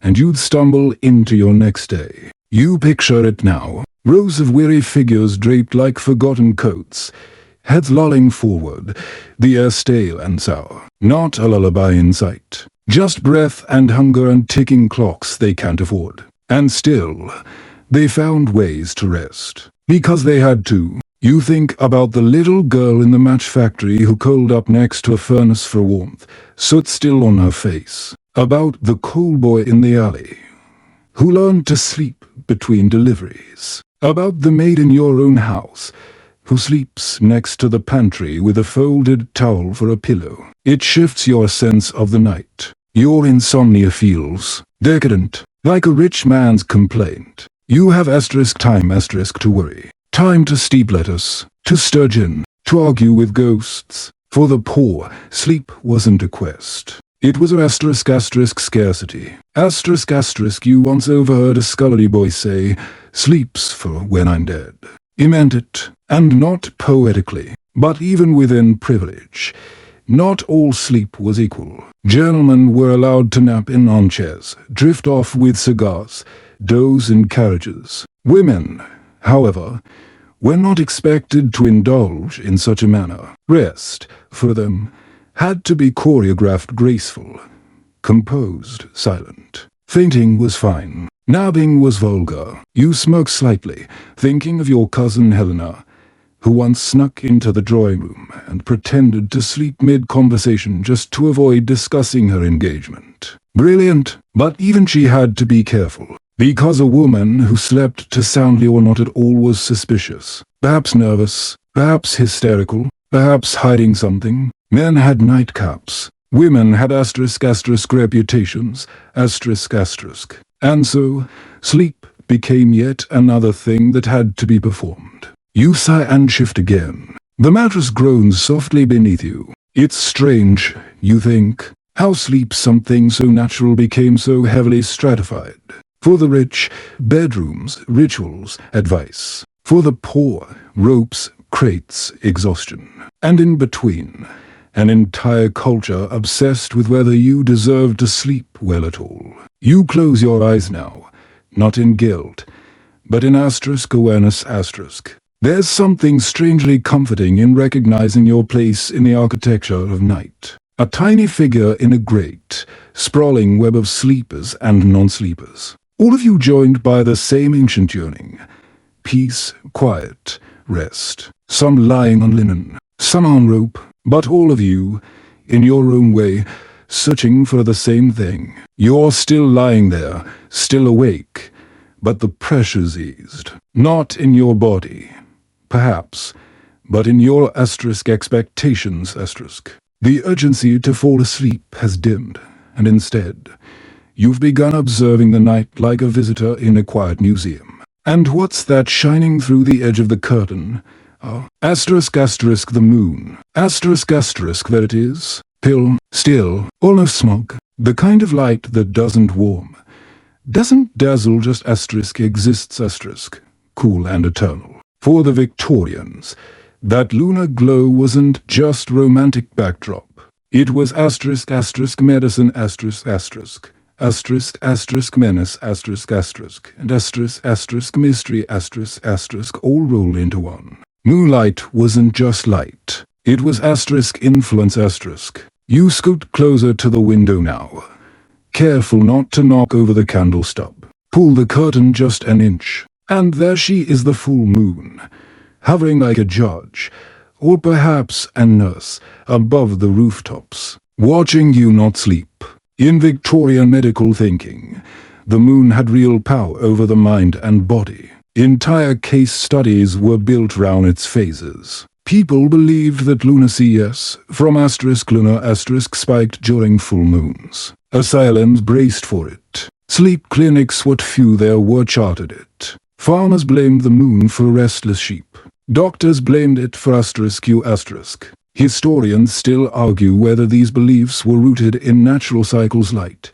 and you'd stumble into your next day. You picture it now. Rows of weary figures draped like forgotten coats, heads lolling forward, the air stale and sour. Not a lullaby in sight. Just breath and hunger and ticking clocks they can't afford. And still, they found ways to rest. Because they had to. You think about the little girl in the match factory who curled up next to a furnace for warmth, soot still on her face. About the coal boy in the alley, who learned to sleep between deliveries. About the maid in your own house, who sleeps next to the pantry with a folded towel for a pillow. It shifts your sense of the night. Your insomnia feels decadent, like a rich man's complaint. You have time to worry, time to steep lettuce, to sturgeon, to argue with ghosts. For the poor, sleep wasn't a quest. It was a scarcity. You once overheard a scullery boy say, "Sleep's for when I'm dead." He meant it, and not poetically, but even within privilege. Not all sleep was equal. Gentlemen were allowed to nap in armchairs, drift off with cigars, doze in carriages. Women, however, were not expected to indulge in such a manner. Rest, for them, had to be choreographed graceful, composed, silent. Fainting was fine. Napping was vulgar. You smirked slightly, thinking of your cousin Helena, who once snuck into the drawing room and pretended to sleep mid-conversation just to avoid discussing her engagement. Brilliant, but even she had to be careful, because a woman who slept too soundly or not at all was suspicious. Perhaps nervous, perhaps hysterical, perhaps hiding something. Men had nightcaps. Women had reputations, and so sleep became yet another thing that had to be performed. You sigh and shift again. The mattress groans softly beneath you. It's strange, you think, how sleep, something so natural, became so heavily stratified. For the rich, bedrooms, rituals, advice. For the poor, ropes, crates, exhaustion. And in between, an entire culture obsessed with whether you deserve to sleep well at all. You close your eyes now, not in guilt, but in awareness. There's something strangely comforting in recognizing your place in the architecture of night. A tiny figure in a great, sprawling web of sleepers and non-sleepers. All of you joined by the same ancient yearning. Peace, quiet, rest. Some lying on linen, some on rope, but all of you, in your own way, searching for the same thing. You're still lying there, still awake, but the pressure's eased. Not in your body, perhaps, but in your expectations. The urgency to fall asleep has dimmed, and instead, You've begun observing the night like a visitor in a quiet museum. And what's that shining through the edge of the curtain? The moon. There it is. Pale, still, almost smog. The kind of light that doesn't warm, doesn't dazzle, just exists, cool and eternal. For the Victorians, that lunar glow wasn't just romantic backdrop. It was medicine, menace, and mystery, all rolled into one. Moonlight wasn't just light. It was influence, You scoot closer to the window now. Careful not to knock over the candle stub. Pull the curtain just an inch, and there she is, the full moon, hovering like a judge, or perhaps a nurse, above the rooftops, watching you not sleep. In Victorian medical thinking, the moon had real power over the mind and body. Entire case studies were built round its phases. People believed that lunacy, from lunar spiked during full moons. Asylums braced for it. Sleep clinics, what few there were, charted it. Farmers blamed the moon for restless sheep. Doctors blamed it for *Q*. Historians still argue whether these beliefs were rooted in natural cycles, light,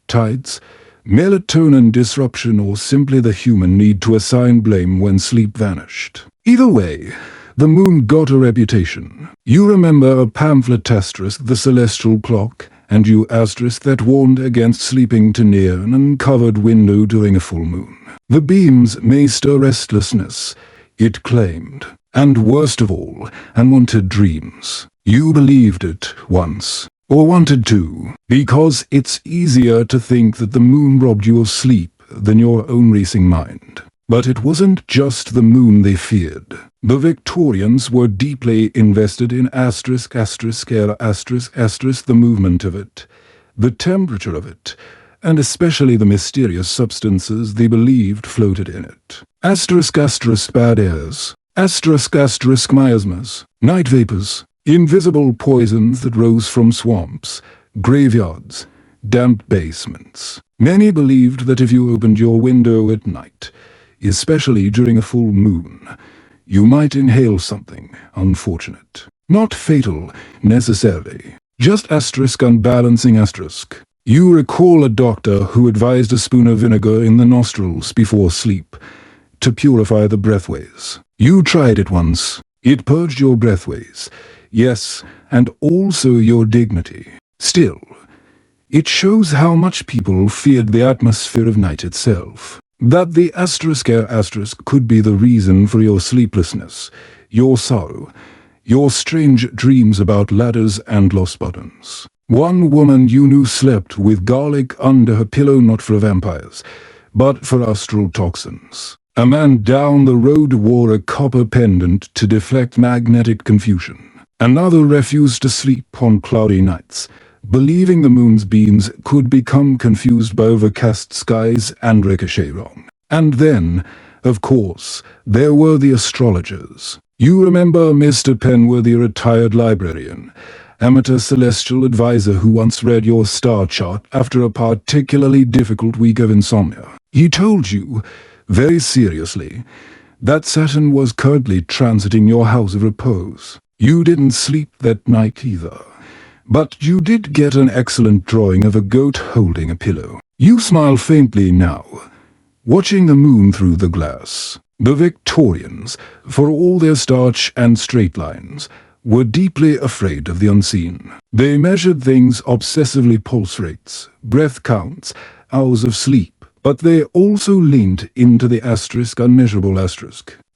tides, melatonin disruption, or simply the human need to assign blame when sleep vanished. Either way, the moon got a reputation. You remember a pamphlet *The Celestial Clock, and you that warned against sleeping too near an uncovered window during a full moon. The beams may stir restlessness, it claimed, and worst of all, unwanted dreams. You believed it once, or wanted to, because it's easier to think that the moon robbed you of sleep than your own racing mind. But it wasn't just the moon they feared. The Victorians were deeply invested in the movement of it, the temperature of it, and especially the mysterious substances they believed floated in it. Bad airs, miasmas, night vapors, invisible poisons that rose from swamps, graveyards, damp basements. Many believed that if you opened your window at night, especially during a full moon, you might inhale something unfortunate. Not fatal, necessarily. Just unbalancing. You recall a doctor who advised a spoon of vinegar in the nostrils before sleep to purify the breathways. You tried it once. It purged your breathways, yes, and also your dignity. Still, it shows how much people feared the atmosphere of night itself. That the could be the reason for your sleeplessness, your sorrow, your strange dreams about ladders and lost buttons. One woman you knew slept with garlic under her pillow, not for vampires, but for astral toxins. A man down the road wore a copper pendant to deflect magnetic confusion. Another refused to sleep on cloudy nights, believing the moon's beams could become confused by overcast skies and ricochet wrong. And then, of course, there were the astrologers. You remember Mr. Penworthy, a retired librarian, amateur celestial advisor who once read your star chart after a particularly difficult week of insomnia. He told you, very seriously, that Saturn was currently transiting your house of repose. You didn't sleep that night either. But you did get an excellent drawing of a goat holding a pillow. You smile faintly now, watching the moon through the glass. The Victorians, for all their starch and straight lines, were deeply afraid of the unseen. They measured things obsessively: pulse rates, breath counts, hours of sleep. But they also leaned into the unmeasurable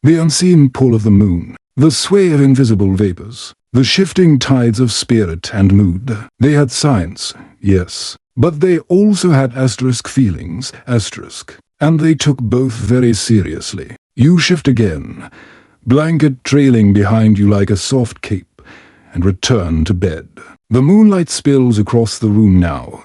the unseen pull of the moon, the sway of invisible vapors, the shifting tides of spirit and mood. They had science, yes, but they also had feelings, and they took both very seriously. You shift again, blanket trailing behind you like a soft cape, and return to bed. The moonlight spills across the room now,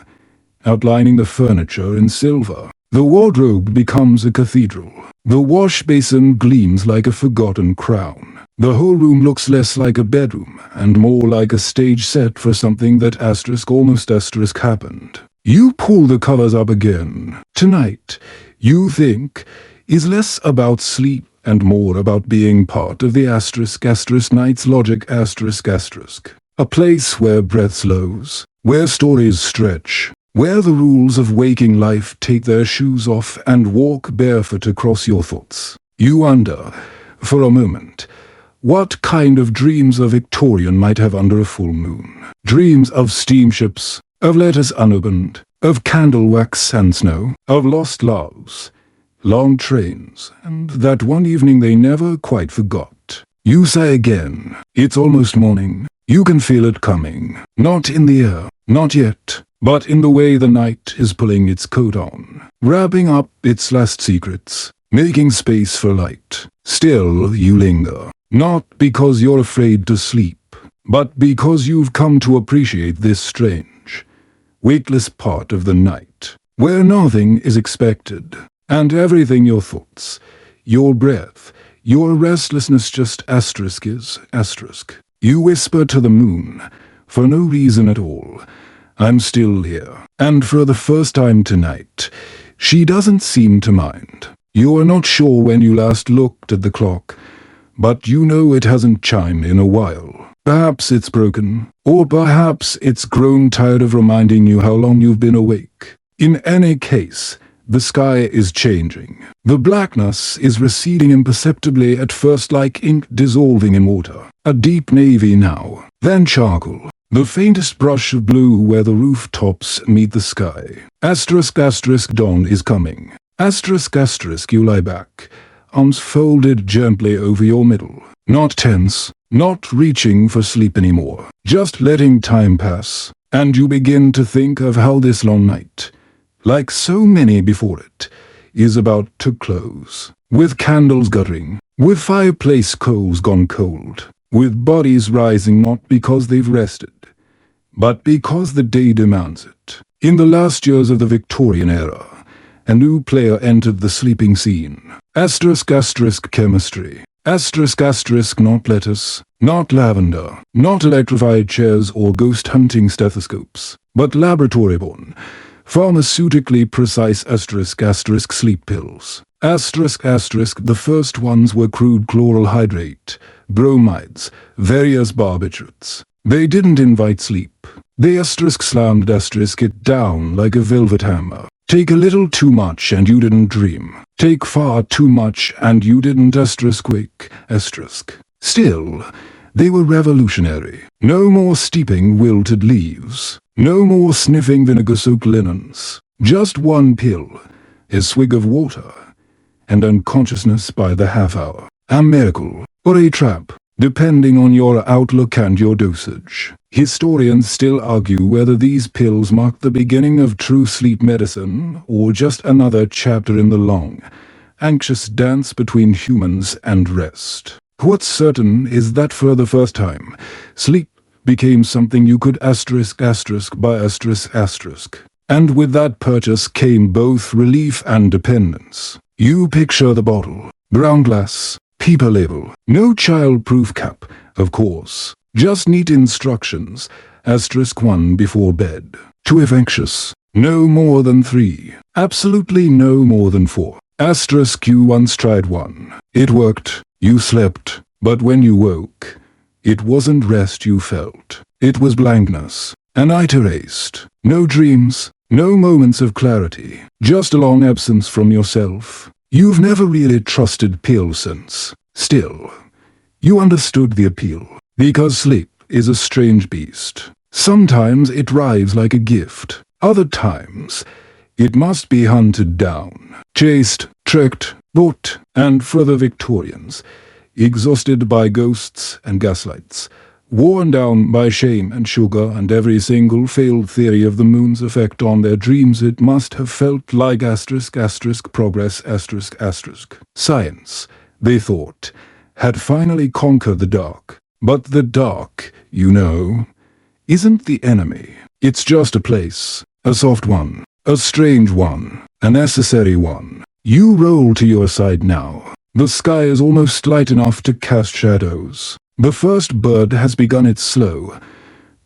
outlining the furniture in silver. The wardrobe becomes a cathedral. The wash basin gleams like a forgotten crown. The whole room looks less like a bedroom and more like a stage set for something that almost happened. You pull the covers up again. Tonight, you think, is less about sleep and more about being part of the night's logic **. A place where breath slows, where stories stretch, where the rules of waking life take their shoes off and walk barefoot across your thoughts. You wonder, for a moment, what kind of dreams a Victorian might have under a full moon. Dreams of steamships, of letters unopened, of candle wax and snow, of lost loves, long trains, and that one evening they never quite forgot. You say again, it's almost morning. You can feel it coming, not in the air, not yet, but in the way the night is pulling its coat on, wrapping up its last secrets, making space for light. Still you linger, not because you're afraid to sleep, but because you've come to appreciate this strange, weightless part of the night, where nothing is expected, and everything your thoughts, your breath, your restlessness just is **. You whisper to the moon, for no reason at all, I'm still here. And for the first time tonight, she doesn't seem to mind. You are not sure when you last looked at the clock, but you know it hasn't chimed in a while. Perhaps it's broken, or perhaps it's grown tired of reminding you how long you've been awake. In any case, the sky is changing. The blackness is receding imperceptibly, at first like ink dissolving in water. A deep navy now, then charcoal. The faintest brush of blue where the rooftops meet the sky. **, dawn is coming. **, you lie back, arms folded gently over your middle. Not tense, not reaching for sleep anymore. Just letting time pass. And you begin to think of how this long night, like so many before it, is about to close. With candles guttering, with fireplace coals gone cold, with bodies rising not because they've rested, but because the day demands it. In the last years of the Victorian era, a new player entered the sleeping scene. Chemistry. Not lettuce, not lavender, not electrified chairs or ghost-hunting stethoscopes, but laboratory-born, pharmaceutically precise sleep pills. The first ones were crude chloral hydrate, bromides, various barbiturates. They didn't invite sleep. They slammed it down like a velvet hammer. Take a little too much and you didn't dream. Take far too much and you didn't **. Still, they were revolutionary. No more steeping wilted leaves. No more sniffing vinegar-soaked linens. Just one pill, a swig of water, and unconsciousness by the half hour. A miracle, or a trap, depending on your outlook and your dosage. Historians still argue whether these pills mark the beginning of true sleep medicine or just another chapter in the long, anxious dance between humans and rest. What's certain is that for the first time, sleep became something you could **, and with that purchase came both relief and dependence. You picture the bottle, brown glass, paper label, no child-proof cap, of course, just neat instructions, *1 before bed. To if anxious, no more than 3, absolutely no more than 4. You once tried one. It worked, you slept, but when you woke, it wasn't rest you felt. It was blankness, a night erased. No dreams, no moments of clarity, just a long absence from yourself. You've never really trusted pills since. Still, you understood the appeal, because sleep is a strange beast. Sometimes it arrives like a gift. Other times, it must be hunted down, chased, tricked, bought, and for the Victorians, exhausted by ghosts and gaslights, worn down by shame and sugar and every single failed theory of the moon's effect on their dreams, it must have felt like progress Science, they thought, had finally conquered the dark. But the dark, you know, isn't the enemy. It's just a place, a soft one, a strange one, a necessary one. You roll to your side now. The sky is almost light enough to cast shadows. The first bird has begun its slow,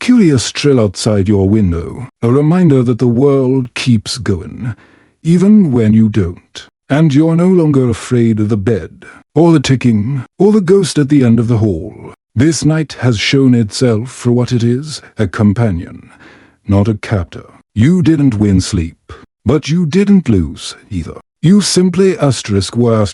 curious trill outside your window, a reminder that the world keeps going, even when you don't. And you're no longer afraid of the bed, or the ticking, or the ghost at the end of the hall. This night has shown itself for what it is, a companion, not a captor. You didn't win sleep, but you didn't lose either. You simply were